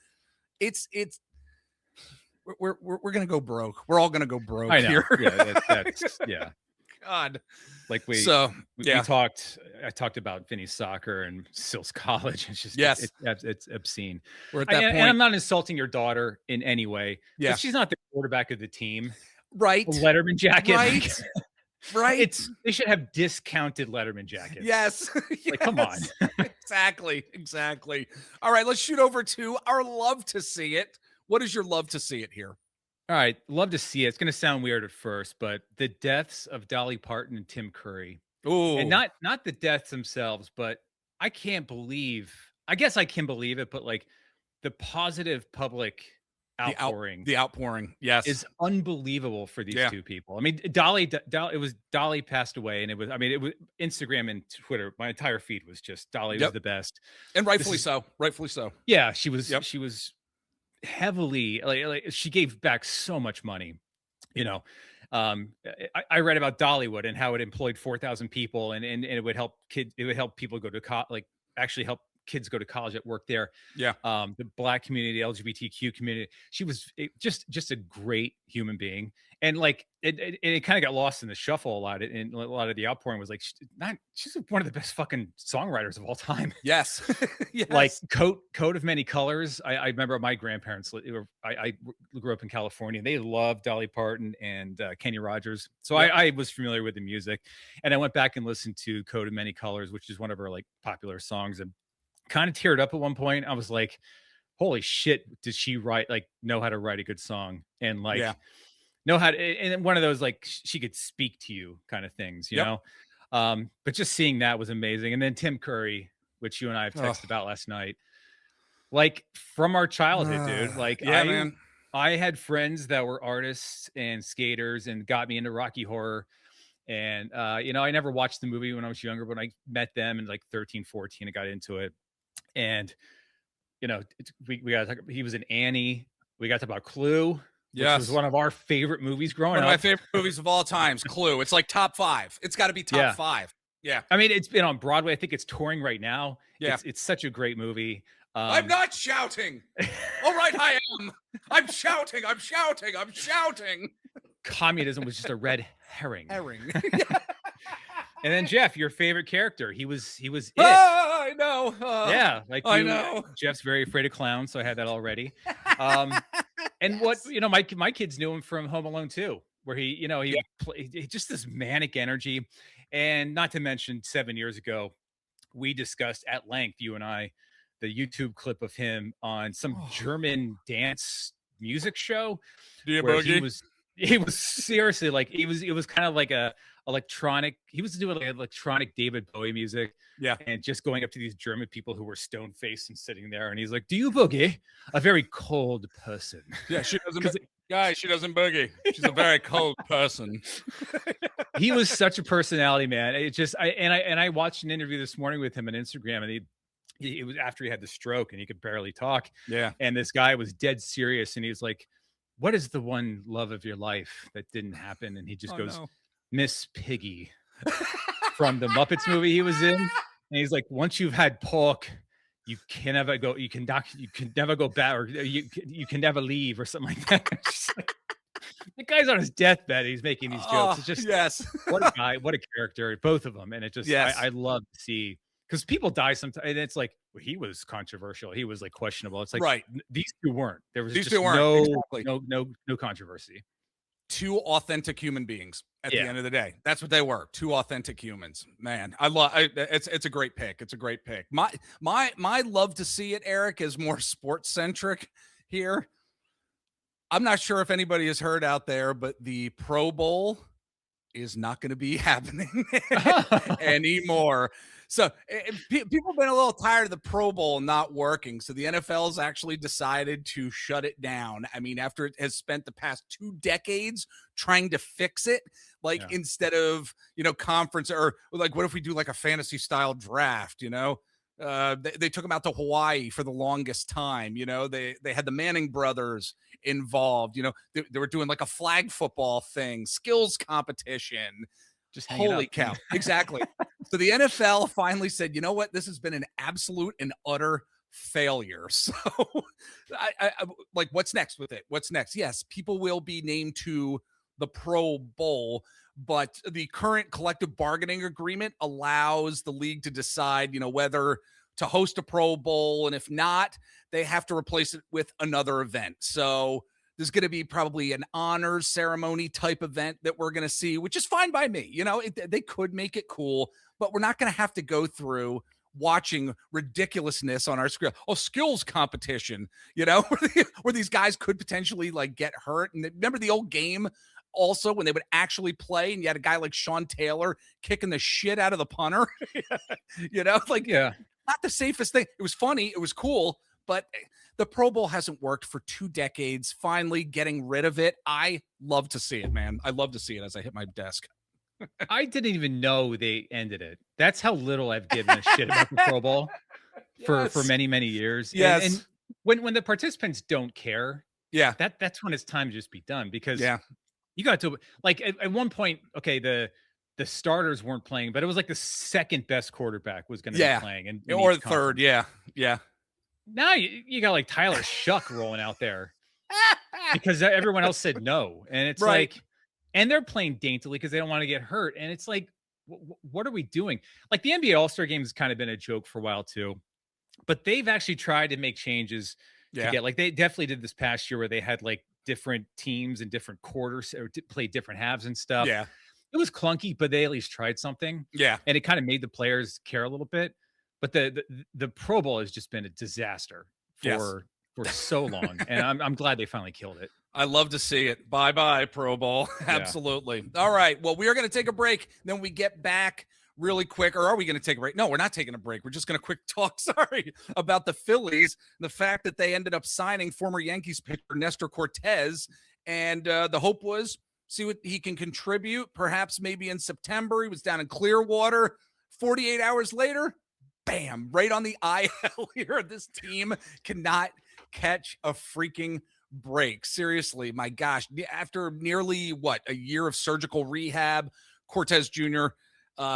we're going to go broke. We're all going to go broke here. Yeah, yeah. God. Like I talked about Vinny's soccer and Sills College. It's just, it's obscene. We're at that point. And I'm not insulting your daughter in any way. Yeah. She's not the quarterback of the team. Right. A Letterman jacket. Right. Right. They should have discounted Letterman jackets. Yes. Like, come on. Exactly. All right. Let's shoot over to our love to see it. What is your love to see it here? All right. Love to see it. It's going to sound weird at first, but the deaths of Dolly Parton and Tim Curry. Oh, and not the deaths themselves, but I guess I can believe it, but like the positive public outpouring. The outpouring. Yes. Is unbelievable for these two people. I mean, Dolly passed away and it was Instagram and Twitter. My entire feed was just Dolly was the best. And rightfully so. Yeah. She was heavily like she gave back so much money, I read about Dollywood and how it employed 4,000 people and it would help people go to college, actually help kids go to college at work there. Yeah. The Black community, LGBTQ community. She was just a great human being. And like, it kind of got lost in the shuffle a lot. And a lot of the outpouring was like, she's one of the best fucking songwriters of all time. Yes. Yes. Like Coat of Many Colors. I remember my grandparents, I grew up in California, and they loved Dolly Parton and Kenny Rogers. So I was familiar with the music, and I went back and listened to Coat of Many Colors, which is one of her like popular songs. And kind of teared up at one point. I was like, holy shit, did she know how to write a good song and know how to, and one of those, like, she could speak to you kind of things, you know? But just seeing that was amazing. And then Tim Curry, which you and I have texted about last night, like from our childhood, dude. Like man. I had friends that were artists and skaters and got me into Rocky Horror. And, I never watched the movie when I was younger, but I met them in like 13, 14, I got into it. And, we got to talk, he was in Annie. We got to talk about Clue, which was one of our favorite movies growing up. One of my favorite movies of all times, Clue. It's like top 5. It's got to be top 5. Yeah. I mean, it's been on Broadway. I think it's touring right now. Yeah. It's such a great movie. I'm not shouting. All right, I am. I'm shouting. Communism was just a red herring. Yeah. And then Jeff, your favorite character, he was it. I know. Yeah, like I know. Jeff's very afraid of clowns, so I had that already. And what my kids knew him from Home Alone 2, where he played just this manic energy, and not to mention 7 years ago, we discussed at length, you and I, the YouTube clip of him on some German dance music show. Where he was seriously like, it was kind of like a electronic. He was doing like electronic David Bowie music. Yeah. And just going up to these German people who were stone faced and sitting there. And he's like, "Do you boogie?" A very cold person. Yeah. She doesn't boogie. She's a very cold person. He was such a personality, man. It just, I watched an interview this morning with him on Instagram, and it was after he had the stroke and he could barely talk. Yeah. And this guy was dead serious. And he was like, "What is the one love of your life that didn't happen?" And he just goes, no. "Miss Piggy," from the Muppets movie he was in. And he's like, "Once you've had pork, you can never go back, or you can never leave," or something like that. Like, the guy's on his deathbed. He's making these jokes. It's just, what a guy, what a character, both of them. And it just, I love to see, because people die sometimes, and it's like, well, he was controversial. He was like questionable. It's like, these two weren't. There was no controversy. Two authentic human beings at the end of the day. That's what they were. Two authentic humans. Man, I love it's a great pick. It's a great pick. My love to see it, Eric, is more sports centric here. I'm not sure if anybody has heard out there, but the Pro Bowl is not going to be happening anymore. So people have been a little tired of the Pro Bowl not working. So the NFL's actually decided to shut it down. I mean, after it has spent the past 2 decades trying to fix it, instead of, conference, or like, what if we do like a fantasy style draft, they took them out to Hawaii for the longest time. They had the Manning brothers involved. They were doing like a flag football thing, skills competition. Just holy cow. Exactly. So the NFL finally said, you know what? This has been an absolute and utter failure. So I like, what's next with it? What's next? Yes, people will be named to the Pro Bowl, but the current collective bargaining agreement allows the league to decide, whether to host a Pro Bowl. And if not, they have to replace it with another event. So there's going to be probably an honors ceremony type event that we're going to see, which is fine by me. They could make it cool, but we're not going to have to go through watching ridiculousness on our screen. Oh, skills competition, where these guys could potentially like get hurt. And remember the old game also when they would actually play, and you had a guy like Sean Taylor kicking the shit out of the punter, not the safest thing. It was funny. It was cool, but the Pro Bowl hasn't worked for 2 decades. Finally getting rid of it. I love to see it, man. I love to see it as I hit my desk. I didn't even know they ended it. That's how little I've given a shit about the Pro Bowl for many, many years. Yes. And when the participants don't care, that's when it's time to just be done, because you got to, like, at one point, okay, the starters weren't playing, but it was like the second best quarterback was going to be playing, or the third. Yeah. Now you got like Tyler Shuck rolling out there because everyone else said no. And it's like, and they're playing daintily because they don't want to get hurt. And it's like, what are we doing? Like the NBA All-Star game has kind of been a joke for a while too, but they've actually tried to make changes to get, like, they definitely did this past year where they had like different teams and different quarters, or played different halves and stuff. Yeah. It was clunky, but they at least tried something. Yeah. And it kind of made the players care a little bit. But the Pro Bowl has just been a disaster for so long, and I'm glad they finally killed it. I love to see it. Bye-bye, Pro Bowl. Absolutely. Yeah. All right. Well, we are going to take a break. Then we get back really quick. Or are we going to take a break? No, we're not taking a break. We're just going to quick talk, about the Phillies. The fact that they ended up signing former Yankees pitcher Nestor Cortes. And the hope was see what he can contribute. Perhaps maybe in September. He was down in Clearwater. 48 hours later, bam, right on the IL here. This team cannot catch a freaking break. Seriously, my gosh. After nearly, a year of surgical rehab, Cortes Jr.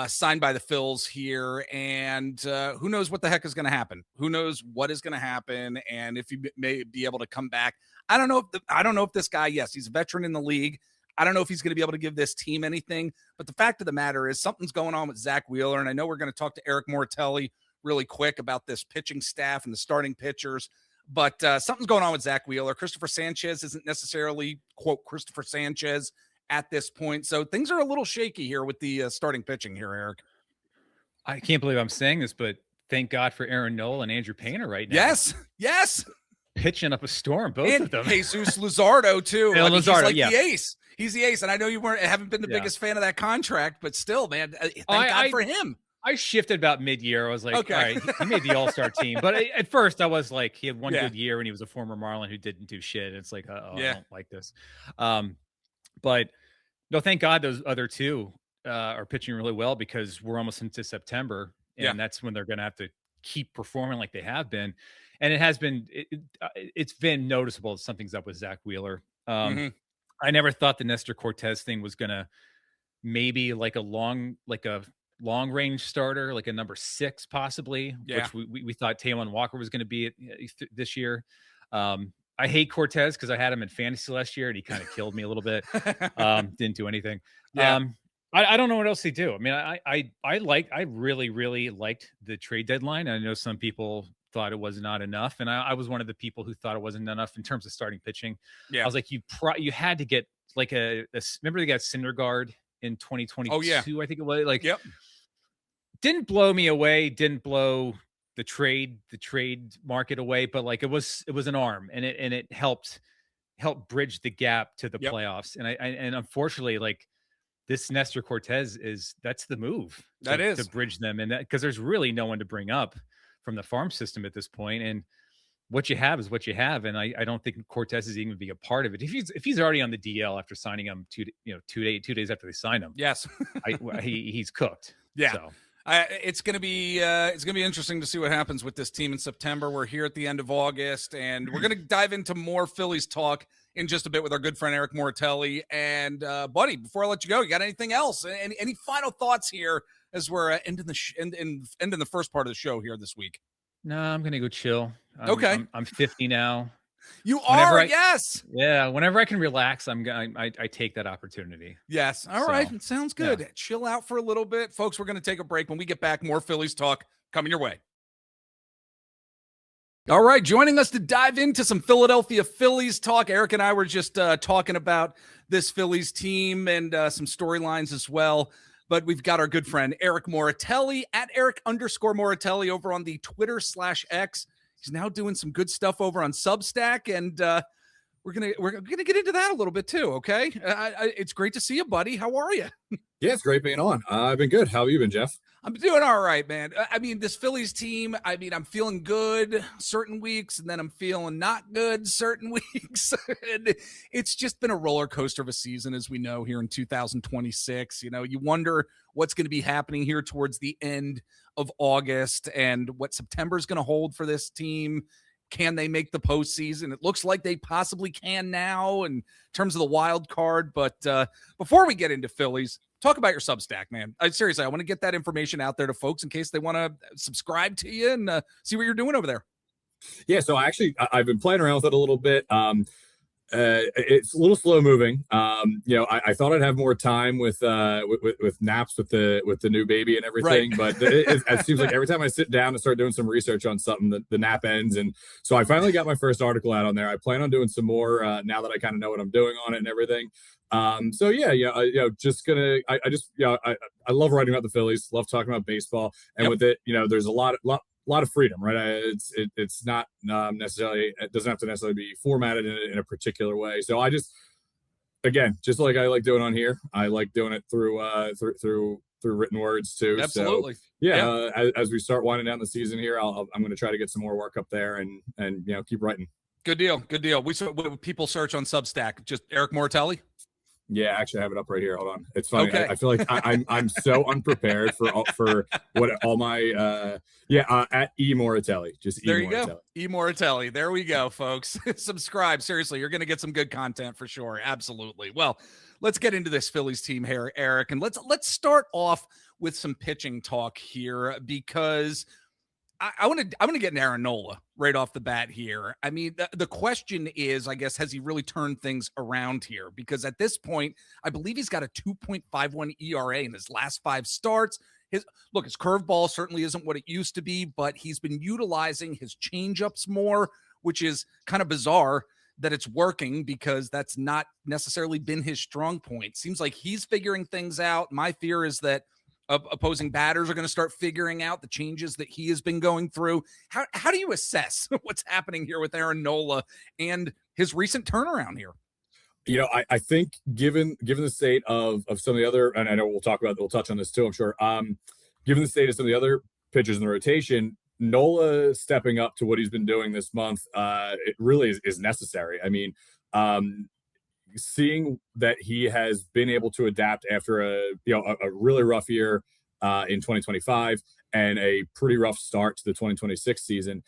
Signed by the Phils here, and who knows what the heck is going to happen? Who knows what is going to happen, and if he may be able to come back. I don't know if this guy, yes, he's a veteran in the league. I don't know if he's going to be able to give this team anything, but the fact of the matter is something's going on with Zach Wheeler, and I know we're going to talk to Eric Moratelli really quick about this pitching staff and the starting pitchers. But something's going on with Zach Wheeler. Christopher Sanchez isn't necessarily, quote, Christopher Sanchez at this point. So things are a little shaky here with the starting pitching here, Eric. I can't believe I'm saying this, but thank God for Aaron Nola and Andrew Painter right now. Yes. Pitching up a storm, both of them. Jesus Luzardo, too. Luzardo, he's like the ace. He's the ace. And I know you haven't been the biggest fan of that contract, but still, man, thank God for him. I shifted about mid-year. I was like, okay. All right, he made the All-Star team. But at first, I was like, he had one good year, and he was a former Marlin who didn't do shit. It's like, I don't like this. But no, thank God those other two are pitching really well because we're almost into September, and that's when they're going to have to keep performing like they have been. And it has been, it's been noticeable something's up with Zach Wheeler. I never thought the Nestor Cortes thing was going to maybe like a long range starter, like a number 6 possibly, which we thought Taijuan Walker was going to be this year. I hate Cortes because I had him in fantasy last year and he kind of killed me a little bit. Didn't do anything. I don't know what else they do. I mean, I really, really liked the trade deadline. I know some people thought it was not enough, and I was one of the people who thought it wasn't enough in terms of starting pitching. I was like, you had to get like remember they got Syndergaard in 2022. I think it was didn't blow me away, didn't blow the trade market away, but like it was an arm, and it helped bridge the gap to the playoffs. And unfortunately, like this Nestor Cortes that's the move to bridge them, and that because there's really no one to bring up from the farm system at this point, and what you have is what you have. And I don't think Cortes is even be a part of it. If he's already on the DL after signing him 2 days after they signed him, he's cooked. So. It's gonna be interesting to see what happens with this team in September. We're here at the end of August, and we're gonna dive into more Phillies talk in just a bit with our good friend Eric Moratelli. And buddy, before I let you go, you got anything else? Any final thoughts here as we're ending the first part of the show here this week? No, I'm gonna go chill. I'm 50 now. You are, yes. Yeah, whenever I can relax, I take that opportunity. Yes. All right. Sounds good. Yeah. Chill out for a little bit. Folks, we're going to take a break. When we get back, more Phillies talk coming your way. All right, joining us to dive into some Philadelphia Phillies talk. Eric and I were just talking about this Phillies team and some storylines as well. But we've got our good friend Eric Moratelli at Eric_Moratelli over on the Twitter/X. He's now doing some good stuff over on Substack, and we're gonna get into that a little bit too. Okay, it's great to see you, buddy. How are you? Yeah, it's great being on. I've been good. How have you been, Jeff? I'm doing all right, man. I mean, this Phillies team, I'm feeling good certain weeks, and then I'm feeling not good certain weeks. And it's just been a roller coaster of a season, as we know, here in 2026. You wonder what's going to be happening here towards the end of August and what September is going to hold for this team. Can they make the postseason? It looks like they possibly can now in terms of the wild card. But before we get into Phillies, talk about your Substack, man. Seriously, I want to get that information out there to folks in case they want to subscribe to you and see what you're doing over there. Yeah, so I've been playing around with it a little bit. It's a little slow moving. I thought I'd have more time with naps with the new baby and everything, right. but it seems like every time I sit down and start doing some research on something, the nap ends. And so I finally got my first article out on there. I plan on doing some more now that I kind of know what I'm doing on it and everything. I love writing about the Phillies, love talking about baseball, and with it, there's a lot of freedom, right? It's not necessarily, it doesn't have to necessarily be formatted in a particular way. So I just like I like doing on here, I like doing it through written words too. Absolutely. So as we start winding down the season here, I'm going to try to get some more work up there and keep writing. Good deal. People search on Substack, just Eric Moratelli. Yeah, actually, I have it up right here. Hold on. It's funny. Okay. I feel like I'm so unprepared for what all my at E Moratelli. Just there E you Moratelli. go. E Moratelli. There we go, folks. Subscribe. Seriously, you're going to get some good content for sure. Absolutely. Well, let's get into this Phillies team here, Eric, and let's start off with some pitching talk here because I want to get an Aaron Nola right off the bat here. I mean, the question is, I guess, has he really turned things around here? Because at this point, I believe he's got a 2.51 ERA in his last 5 starts. His curveball certainly isn't what it used to be, but he's been utilizing his changeups more, which is kind of bizarre that it's working because that's not necessarily been his strong point. Seems like he's figuring things out. My fear is that opposing batters are going to start figuring out the changes that he has been going through. How do you assess what's happening here with Aaron Nola and his recent turnaround here? I think given the state of some of the other, and I know we'll touch on this too, I'm sure. Given the state of some of the other pitchers in the rotation, Nola stepping up to what he's been doing this month, it really is necessary. I mean, seeing that he has been able to adapt after a really rough year in 2025 and a pretty rough start to the 2026 season.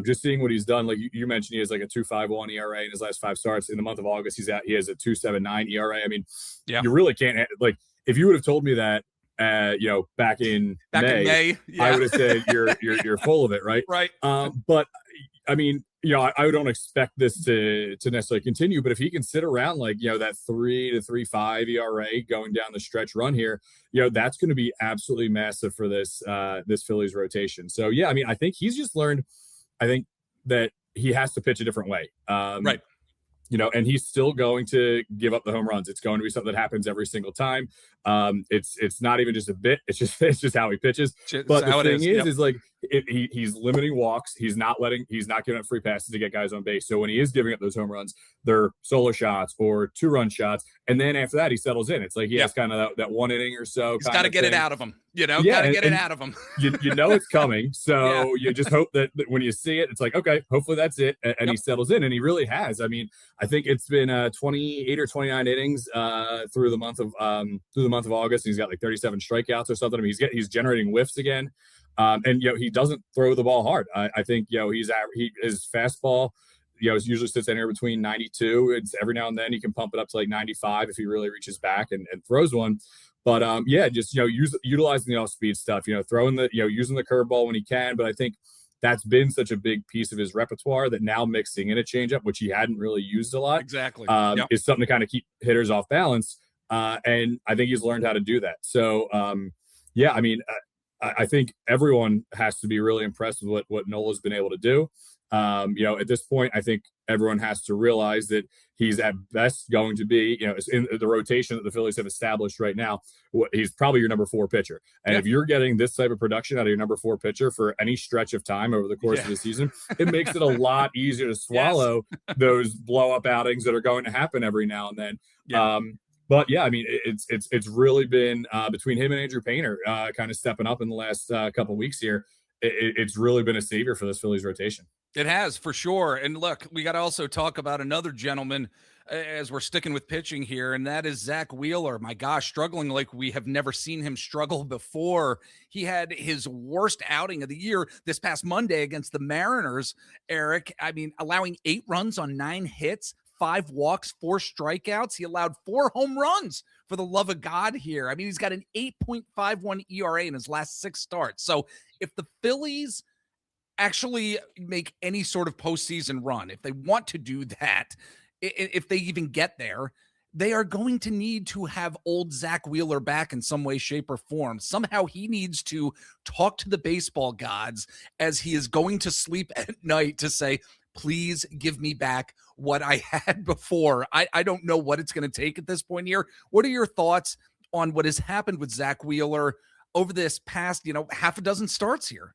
Just seeing what he's done, like you mentioned, he has like a 2.51 ERA in his last 5 starts. In the month of August, he has a 2.79 ERA. I mean, you really can't, like, if you would have told me that back in May, I would have said you're full of it, right? Right. But I mean, I don't expect this to necessarily continue, but if he can sit around like, that 3 to 3.5 ERA going down the stretch run here, that's going to be absolutely massive for this Phillies rotation. So, I mean, I think he's just learned, I think that he has to pitch a different way. Right. And he's still going to give up the home runs. It's going to be something that happens every single time. It's not even just a bit. It's just how he pitches. But the thing is like he's limiting walks. He's not giving up free passes to get guys on base. So when he is giving up those home runs, they're solo shots or 2-run shots. And then after that, he settles in. It's like he has kind of that 1 inning or so. He's got to get it out of him. Got to get it out of him. you know it's coming. So you just hope that when you see it, it's like, okay, hopefully that's it. And he settles in. And he really has. I mean, I think it's been 28 or 29 innings through the month of August. He's got like 37 strikeouts or something. I mean, he's generating whiffs again. And he doesn't throw the ball hard. I think his fastball usually sits anywhere between 92. It's every now and then he can pump it up to like 95 if he really reaches back and throws one. But utilizing the off-speed stuff, throwing using the curveball when he can. But I think that's been such a big piece of his repertoire that now mixing in a changeup, which he hadn't really used a lot, exactly, is something to kind of keep hitters off balance. And I think he's learned how to do that. So I mean, I think everyone has to be really impressed with what Nola's been able to do. At this point, I think everyone has to realize that he's at best going to be, in the rotation that the Phillies have established right now, he's probably your number 4 pitcher. And if you're getting this type of production out of your number 4 pitcher for any stretch of time over the course of the season, it makes it a lot easier to swallow those blow up outings that are going to happen every now and then. But I mean, it's really been between him and Andrew Painter kind of stepping up in the last couple of weeks here. It's really been a savior for this Phillies rotation. It has, for sure. And look, we got to also talk about another gentleman as we're sticking with pitching here, and that is Zach Wheeler. My gosh, struggling like we have never seen him struggle before. He had his worst outing of the year this past Monday against the Mariners, Eric. I mean, allowing 8 runs on 9 hits, 5 walks, 4 strikeouts. He allowed 4 home runs, for the love of God here. I mean, he's got an 8.51 ERA in his last 6 starts. So if the Phillies actually make any sort of postseason run, if they want to do that, if they even get there, they are going to need to have old Zach Wheeler back in some way, shape, or form. Somehow he needs to talk to the baseball gods as he is going to sleep at night to say, please give me back what I had before. I don't know what it's going to take at this point here. What are your thoughts on what has happened with Zach Wheeler over this past, half a dozen starts here?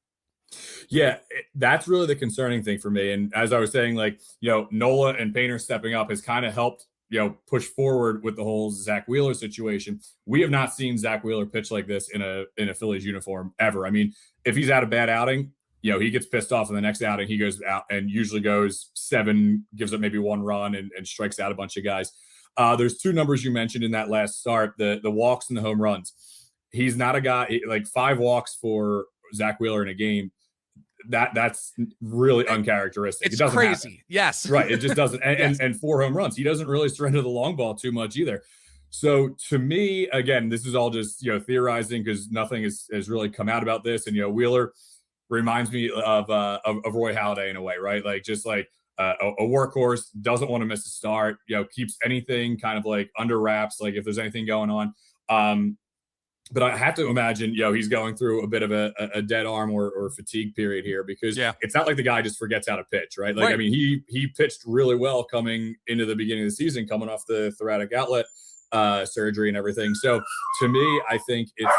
Yeah, that's really the concerning thing for me. And as I was saying, Nola and Painter stepping up has kind of helped, push forward with the whole Zach Wheeler situation. We have not seen Zach Wheeler pitch like this in a Phillies uniform ever. I mean, if he's had a bad outing, he gets pissed off in the next outing. He goes out and usually goes 7, gives up maybe 1 run and strikes out a bunch of guys. There's 2 numbers you mentioned in that last start, the walks and the home runs. He's not a guy, 5 walks for Zach Wheeler in a game. That's really uncharacteristic. It's it doesn't crazy. Happen. Yes. Right. It just doesn't. And 4 home runs. He doesn't really surrender the long ball too much either. So to me, again, this is all just, theorizing because nothing has really come out about this. And, Wheeler reminds me of Roy Halladay in a way, right? A workhorse, doesn't want to miss a start, keeps anything kind of under wraps, if there's anything going on. But I have to imagine, he's going through a bit of a dead arm or fatigue period here because it's not like the guy just forgets how to pitch, right? I mean, he pitched really well coming into the beginning of the season, coming off the thoracic outlet surgery and everything. So to me, I think it's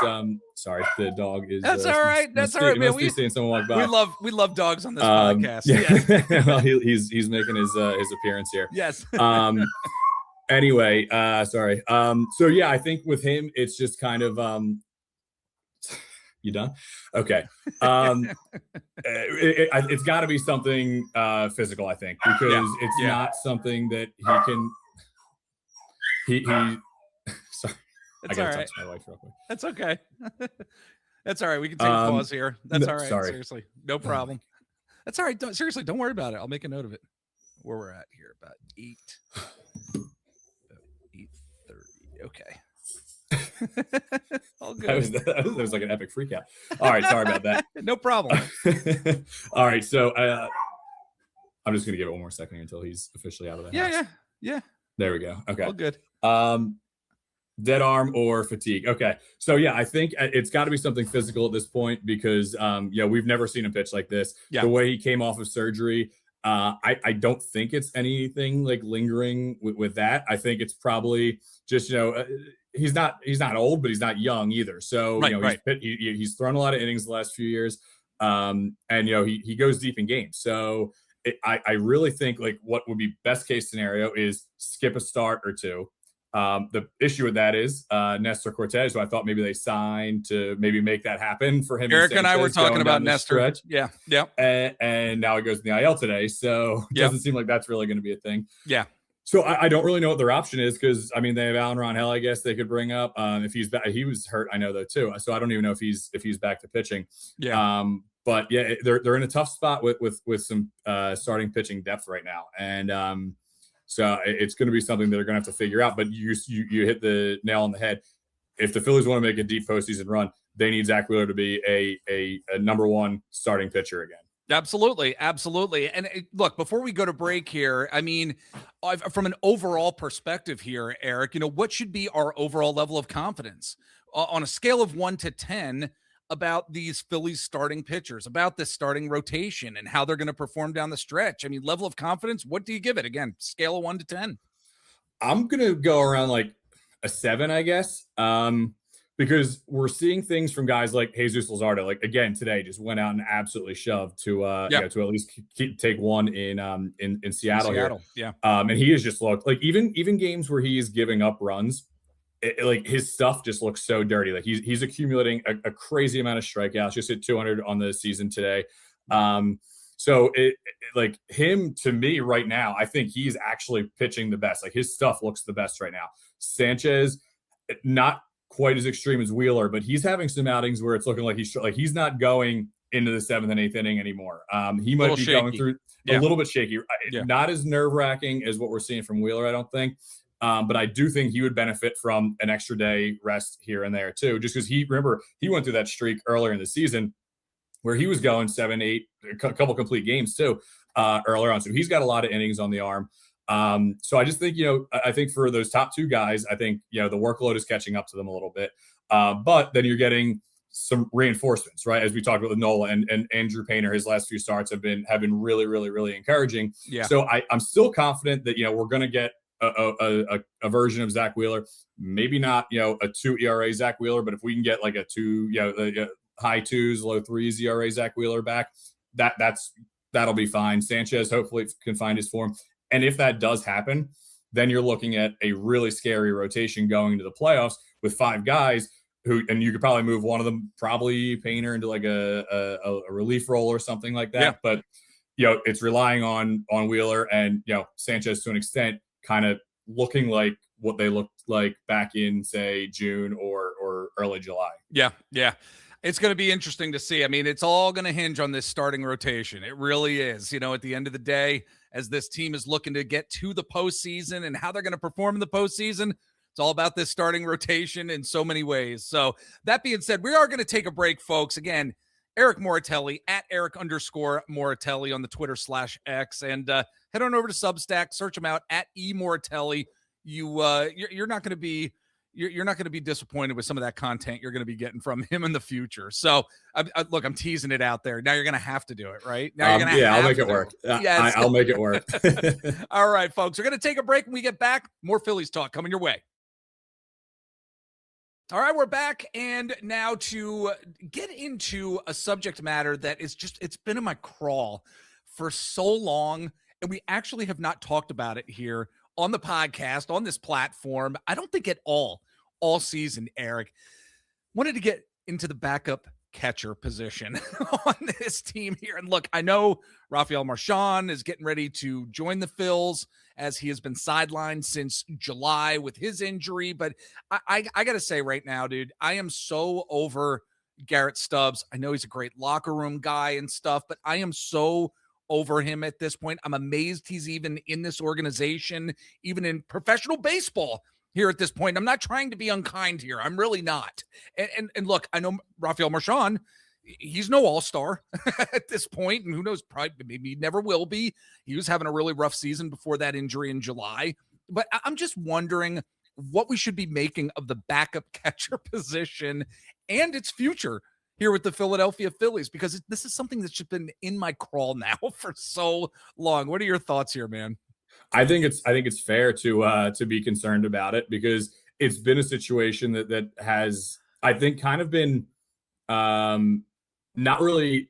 sorry, the dog is that's all right. That's all right, man. We've seen someone walk by. We love dogs on this podcast. Yeah. Well, he's making his appearance here. Yes. Anyway, sorry. So yeah, I think with him, it's just kind of you done? Okay. It's got to be something physical, I think, because it's not something that he can. He sorry. That's I all gotta right. touch my wife real quick. That's okay. That's all right. We can take a pause here. That's all right. Sorry. Seriously, no problem. That's all right. Don't worry about it. I'll make a note of it. Where we're at here, about 8:30. Okay. All good. That was like an epic freak out. All right. Sorry about that. No problem. All right. So I'm just going to give it one more second until he's officially out of the house. Yeah. There we go. Okay. All good. Dead arm or fatigue. Okay. So yeah, I think it's got to be something physical at this point because we've never seen him pitch like this. Yeah. The way he came off of surgery, I don't think it's anything lingering with that. I think it's probably just he's not old, but he's not young either. So he's thrown a lot of innings the last few years, and he goes deep in games. So I really think what would be best case scenario is skip a start or 2. The issue with that is Nestor Cortes, who I thought maybe they signed to maybe make that happen for him. Eric and I were talking about Nestor. Stretch. Yeah. And now he goes in the IL today. So it doesn't seem like that's really going to be a thing. Yeah. So I don't really know what their option is because, I mean, they have Alan Ronhell, I guess they could bring up if he's back. He was hurt, I know, though, too. So I don't even know if he's back to pitching. Yeah. But yeah, they're in a tough spot with some starting pitching depth right now, and so it's going to be something that they're going to have to figure out. But you hit the nail on the head. If the Phillies want to make a deep postseason run, they need Zach Wheeler to be a number 1 starting pitcher again. Absolutely. And look, before we go to break here, I mean, from an overall perspective here, Eric, what should be our overall level of confidence on a scale of 1 to 10? About these Phillies starting pitchers, about this starting rotation and how they're going to perform down the stretch. I mean, level of confidence, what do you give it? Again, scale of 1 to 10. I'm going to go around a 7, I guess. Because we're seeing things from guys like Jesus Luzardo, again, today just went out and absolutely shoved to to at least take one in Seattle here. Yeah. And he has just looked even games where he's giving up runs, his stuff just looks so dirty. He's accumulating a crazy amount of strikeouts. Just hit 200 on the season today. So him to me right now, I think he's actually pitching the best. His stuff looks the best right now. Sanchez, not quite as extreme as Wheeler, but he's having some outings where it's looking like he's not going into the 7th and 8th inning anymore. He might be going through a little bit shaky. Not as nerve-wracking as what we're seeing from Wheeler, I don't think. But I do think he would benefit from an extra day rest here and there too, just because he went through that streak earlier in the season where he was going 7, 8, a couple complete games too earlier on. So he's got a lot of innings on the arm. So I just think, I think for those top two guys, I think, the workload is catching up to them a little bit. But then you're getting some reinforcements, right? As we talked about with Nola and Andrew Painter, his last few starts have been really, really, really encouraging. Yeah. So I'm still confident that, we're going to get a version of Zach Wheeler, maybe not, a 2 ERA Zach Wheeler, but if we can get like a 2, high 2s, low 3s ERA Zach Wheeler back, that'll be fine. Sanchez hopefully can find his form. And if that does happen, then you're looking at a really scary rotation going into the playoffs with 5 guys and you could probably move one of them, probably Painter, into like a relief role or something like that. Yeah. But, it's relying on Wheeler and, Sanchez to an extent, kind of looking like what they looked like back in, say, June or early July. Yeah. Yeah. It's going to be interesting to see. I mean, it's all going to hinge on this starting rotation. It really is. At the end of the day, as this team is looking to get to the postseason and how they're going to perform in the postseason, it's all about this starting rotation in so many ways. So that being said, we are going to take a break, folks. Again, Eric Moratelli at Eric_Moratelli on the Twitter/X, and head on over to Substack, search him out at eMoratelli. You're not going to be you're not going to be disappointed with some of that content you're going to be getting from him in the future. So look, I'm teasing it out there. Now you're going to have to do it, right? Now you're going to I'll make it work. Yes. I'll make it work. All right, folks, we're going to take a break. When we get back, more Phillies talk coming your way. All right, we're back, and now to get into a subject matter that is it's been in my crawl for so long, and we actually have not talked about it here on the podcast, on this platform, I don't think at all season, Eric. Wanted to get into the backup catcher position on this team here. And look, I know Rafael Marchand is getting ready to join the Phils as he has been sidelined since July with his injury. But I got to say right now, dude, I am so over Garrett Stubbs. I know he's a great locker room guy and stuff, but I am so over him at this point. I'm amazed he's even in this organization, even in professional baseball here at this point. I'm not trying to be unkind here. I'm really not. And look, I know Rafael Marchand, he's no all-star at this point, and who knows, probably maybe he never will be. He was having a really rough season before that injury in July. But I'm just wondering what we should be making of the backup catcher position and its future here with the Philadelphia Phillies, because this is something that's just been in my crawl now for so long. What are your thoughts here, man? I think it's fair to be concerned about it, because it's been a situation that has, I think, kind of been not really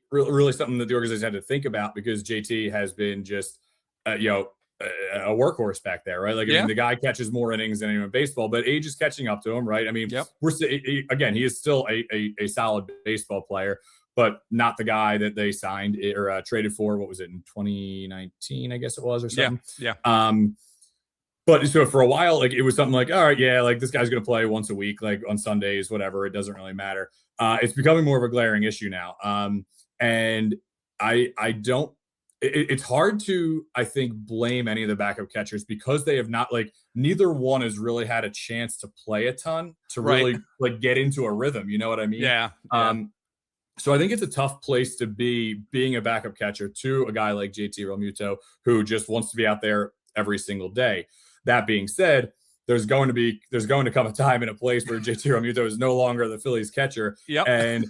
something that the organization had to think about, because JT has been just a workhorse back there, right? Like, I mean, the guy catches more innings than anyone in baseball, but age is catching up to him, right? I mean, he is still a solid baseball player, but not the guy that they signed or traded for. What was it, in 2019, I guess it was, or something? Yeah. But so for a while, like, it was something like, all right, like, this guy's going to play once a week, like on Sundays, whatever. It doesn't really matter. It's becoming more of a glaring issue now. And I don't, it's hard to, I think, blame any of the backup catchers, because they have not, like, neither one has really had a chance to play a ton to really like get into a rhythm. You know what I mean? Yeah. So I think it's a tough place to be, being a backup catcher to a guy like JT Realmuto, who just wants to be out there every single day. That being said, there's going to come a time and a place where JT Realmuto is no longer the Phillies catcher. Yep. And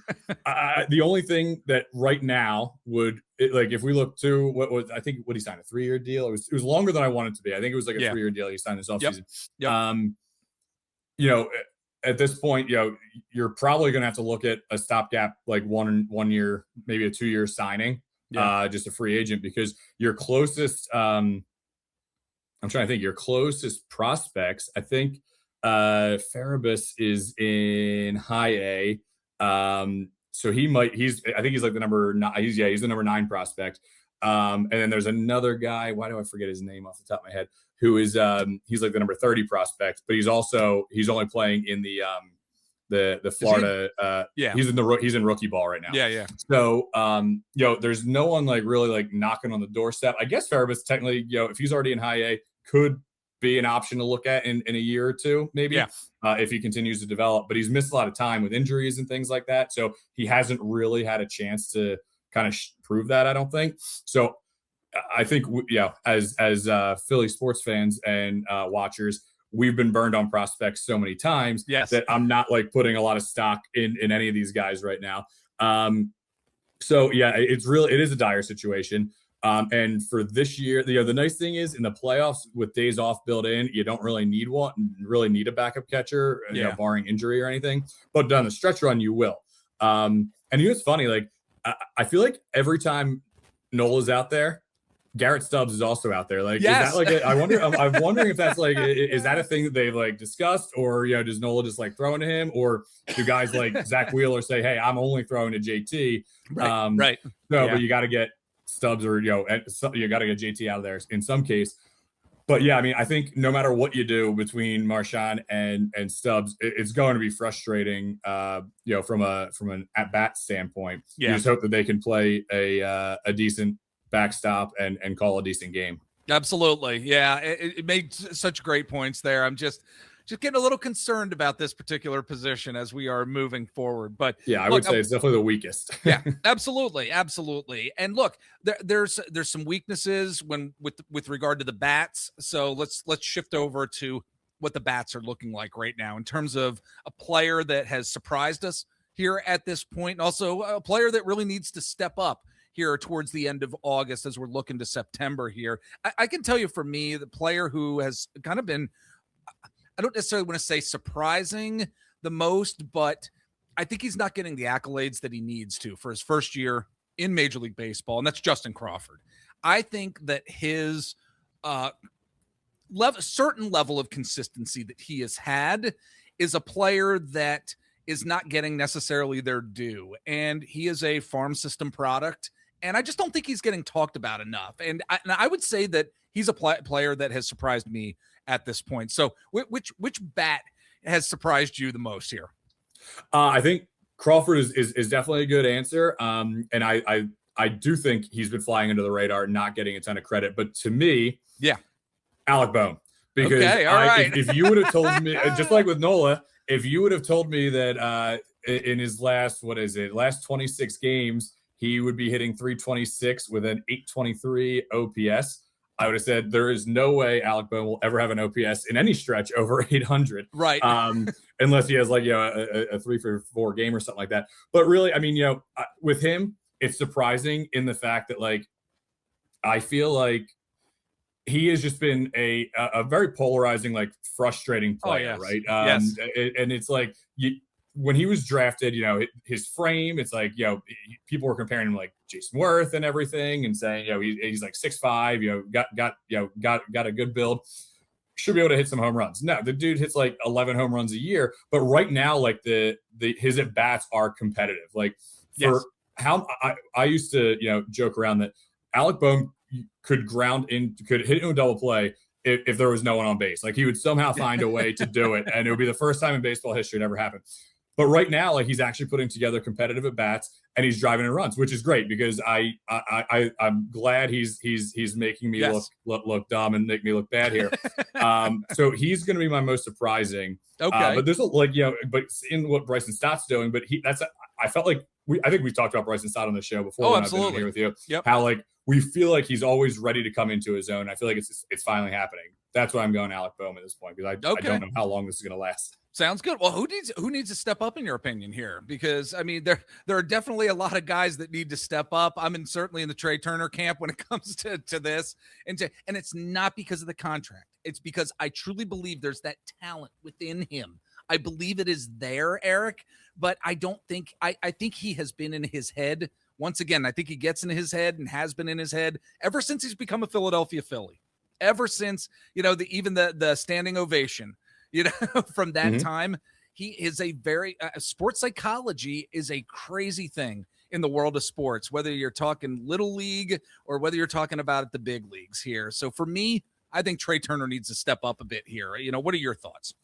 the only thing that right now would, like, if we look to what he signed, a 3-year deal. It was longer than I wanted to be. I think it was like a 3-year deal he signed this offseason. Yep. At this point, you're probably going to have to look at a stopgap, like 1 year, maybe a 2-year signing, just a free agent, because your closest, I'm trying to think, your closest prospects, I think Farabus is in high A. So I think he's like the number 9. He's the number 9 prospect. And then there's another guy, why do I forget his name off the top of my head, who is he's like the number 30 prospect, but he's only playing in the Florida. He's in rookie ball right now. Yeah. So there's no one like really like knocking on the doorstep. I guess Farabus technically, if he's already in high A, could be an option to look at in a year or two, maybe, if he continues to develop. But he's missed a lot of time with injuries and things like that, so he hasn't really had a chance to kind of prove that, I don't think. So I think, as Philly sports fans and watchers, we've been burned on prospects so many times that I'm not like putting a lot of stock in any of these guys right now. So yeah, it is a dire situation. And for this year, the nice thing is in the playoffs with days off built in, you don't really need a backup catcher, barring injury or anything. But down the stretch run, you will. And it's funny, like I feel like every time Nola's out there, Garrett Stubbs is also out there. Like, is that like I'm wondering if that's like, is that a thing that they've like discussed, or does Nola just like throw into him, or do guys like Zach Wheeler say, hey, I'm only throwing to JT? Right. No, but you got to get Stubbs or you got to get JT out of there in some case. But yeah, I mean, I think no matter what you do between Marchand and Stubbs, it's going to be frustrating. From an at bat standpoint, you just hope that they can play a decent backstop and call a decent game. Absolutely. Yeah. It made such great points there. I'm just getting a little concerned about this particular position as we are moving forward. But yeah, I would say it's definitely the weakest. Yeah, absolutely. Absolutely. And look, there's some weaknesses with regard to the bats. So let's shift over to what the bats are looking like right now in terms of a player that has surprised us here at this point, and also a player that really needs to step up here towards the end of August as we're looking to September here. I can tell you, for me, the player who has kind of been, I don't necessarily want to say surprising the most, but I think he's not getting the accolades that he needs to for his first year in Major League Baseball, and that's Justin Crawford. I think that his certain level of consistency that he has had is a player that is not getting necessarily their due, and he is a farm system product. And I just don't think he's getting talked about enough. And I would say that he's a player that has surprised me at this point. So which bat has surprised you the most here? I think Crawford is definitely a good answer. And I do think he's been flying under the radar, not getting a ton of credit. But to me, Alec Bohm. Because if you would have told me, just like with Nola, if you would have told me that in his last 26 games, he would be hitting 326 with an 823 OPS, I would have said there is no way Alec Bohm will ever have an OPS in any stretch over 800. Right. Unless he has like, a 3-for-4 game or something like that. But really, I mean, with him, it's surprising in the fact that like, I feel like he has just been a very polarizing, like frustrating player. Right. Yes. And it's like, when he was drafted, his frame, it's like, people were comparing him like Jason Worth and everything and saying, he's like 6'5", got a good build, should be able to hit some home runs. No, the dude hits like 11 home runs a year, but right now, like his at bats are competitive. Like for how I used to, joke around that Alec Bohm could hit into a double play if there was no one on base. Like he would somehow find a way to do it. And it would be the first time in baseball history it ever happened. But right now, like he's actually putting together competitive at bats and he's driving in runs, which is great because I'm glad he's making me look dumb and make me look bad here. So he's going to be my most surprising. Okay. But there's but in what Bryson Stott's doing, but I felt like I think we've talked about Bryson Stott on the show before. Oh, when absolutely. I've been here with you. Yep. How like we feel like he's always ready to come into his own. I feel like it's finally happening. That's why I'm going Alec Bohm at this point because I don't know how long this is going to last. Sounds good. Well, who needs to step up in your opinion here? Because I mean, there are definitely a lot of guys that need to step up. I'm certainly in the Trey Turner camp when it comes to this, and it's not because of the contract. It's because I truly believe there's that talent within him. I believe it is there, Eric, but I don't think I think he has been in his head. Once again, I think he gets in his head and has been in his head ever since he's become a Philadelphia Philly. Ever since, even the standing ovation, from that time, he is a very sports psychology is a crazy thing in the world of sports, whether you're talking little league or whether you're talking about the big leagues here. So for me, I think Trey Turner needs to step up a bit here. What are your thoughts?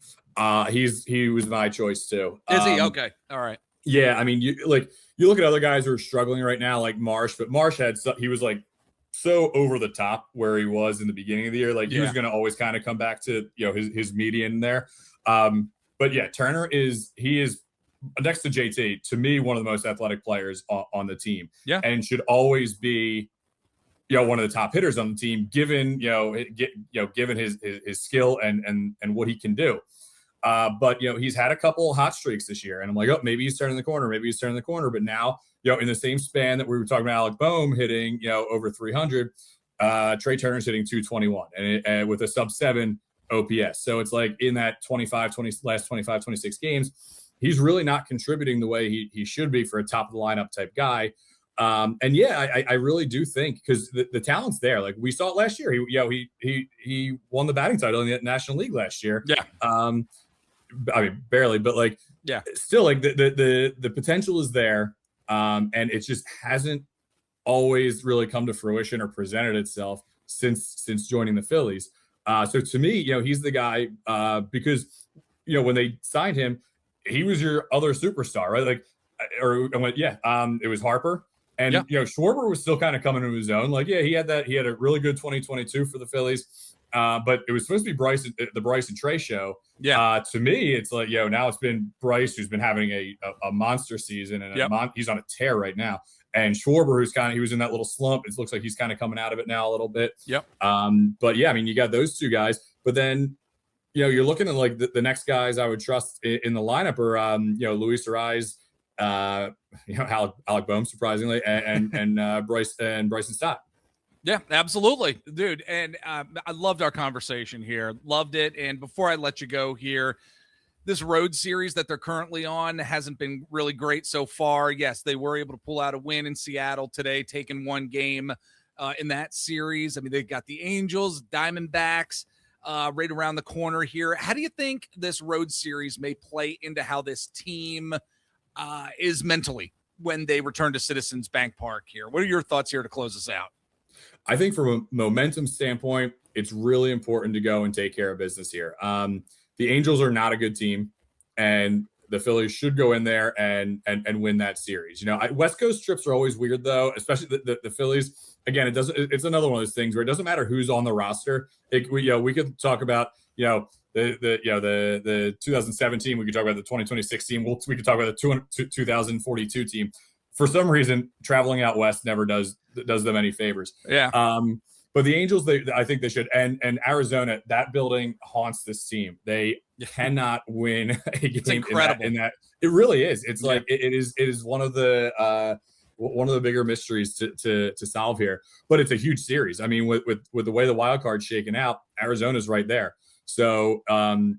He was my choice too. Is he? Okay. All right. Yeah. I mean, you look at other guys who are struggling right now, like Marsh, but Marsh he was like so over the top where he was in the beginning of the year. Like he was going to always kind of come back to, his median there. But yeah, Turner is next to JT, to me, one of the most athletic players on the team. Yeah. And should always be one of the top hitters on the team, given given his skill and what he can do. But he's had a couple hot streaks this year, and I'm like, oh, maybe he's turning the corner. But now, in the same span that we were talking about, Alec Boehm hitting over 300, Trey Turner's hitting 221 and with a sub-7 OPS. So it's like in that last 25, 26 games, he's really not contributing the way he should be for a top of the lineup type guy. And yeah, I really do think, because the talent's there. Like we saw it last year. He won the batting title in the National League last year. Yeah. I mean, barely, but like, yeah, still like the potential is there. And it just hasn't always really come to fruition or presented itself since joining the Phillies. So to me, he's the guy, because, when they signed him, he was your other superstar, right? Like, it was Harper. And, Schwarber was still kind of coming into his own. Like, yeah, he had a really good 2022 for the Phillies. But it was supposed to be the Bryce and Trey show. Yeah. To me, it's like, now it's been Bryce who's been having a monster season, and he's on a tear right now. And Schwarber, he was in that little slump. It looks like he's kind of coming out of it now a little bit. Yep. But yeah, I mean, you got those two guys, but then, you're looking at like the next guys I would trust in the lineup are, Luis Ariz, Alec Boehm, surprisingly, and Bryson Stott. Yeah, absolutely, dude. And I loved our conversation here. Loved it. And before I let you go here, this road series that they're currently on hasn't been really great so far. Yes, they were able to pull out a win in Seattle today, taking one game in that series. I mean, they've got the Angels, Diamondbacks right around the corner here. How do you think this road series may play into how this team is mentally when they return to Citizens Bank Park here? What are your thoughts here to close us out? I think from a momentum standpoint, it's really important to go and take care of business here. The Angels are not a good team, and the Phillies should go in there and win that series. West Coast trips are always weird, though, especially the Phillies. Again, it's another one of those things where it doesn't matter who's on the roster. We could talk about the 2017. We could talk about the 2026 team. We could talk about the 2042 team. For some reason, traveling out west never does them any favors. Yeah. But the Angels, I think they should. And Arizona, that building haunts this team. They cannot win a game. It's incredible. In that. It really is. It's like it is one of the bigger mysteries to solve here. But it's a huge series. I mean, with the way the wild card's shaken out, Arizona's right there. So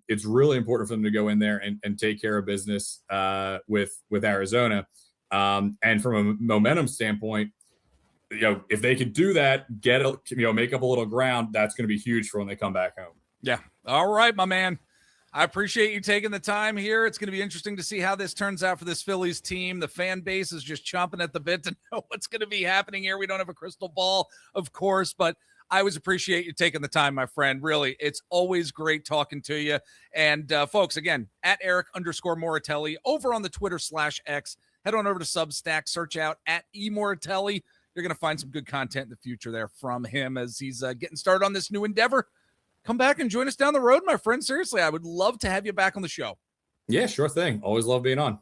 it's really important for them to go in there and take care of business with Arizona. And from a momentum standpoint, if they could do that, make up a little ground, that's going to be huge for when they come back home. Yeah. All right, my man. I appreciate you taking the time here. It's going to be interesting to see how this turns out for this Phillies team. The fan base is just chomping at the bit to know what's going to be happening here. We don't have a crystal ball, of course, but I always appreciate you taking the time, my friend. Really, it's always great talking to you. And folks, again, at Eric_Moratelli over on the Twitter/X. Head on over to Substack, search out at @Moratelli. You're going to find some good content in the future there from him as he's getting started on this new endeavor. Come back and join us down the road, my friend. Seriously, I would love to have you back on the show. Yeah, sure thing. Always love being on.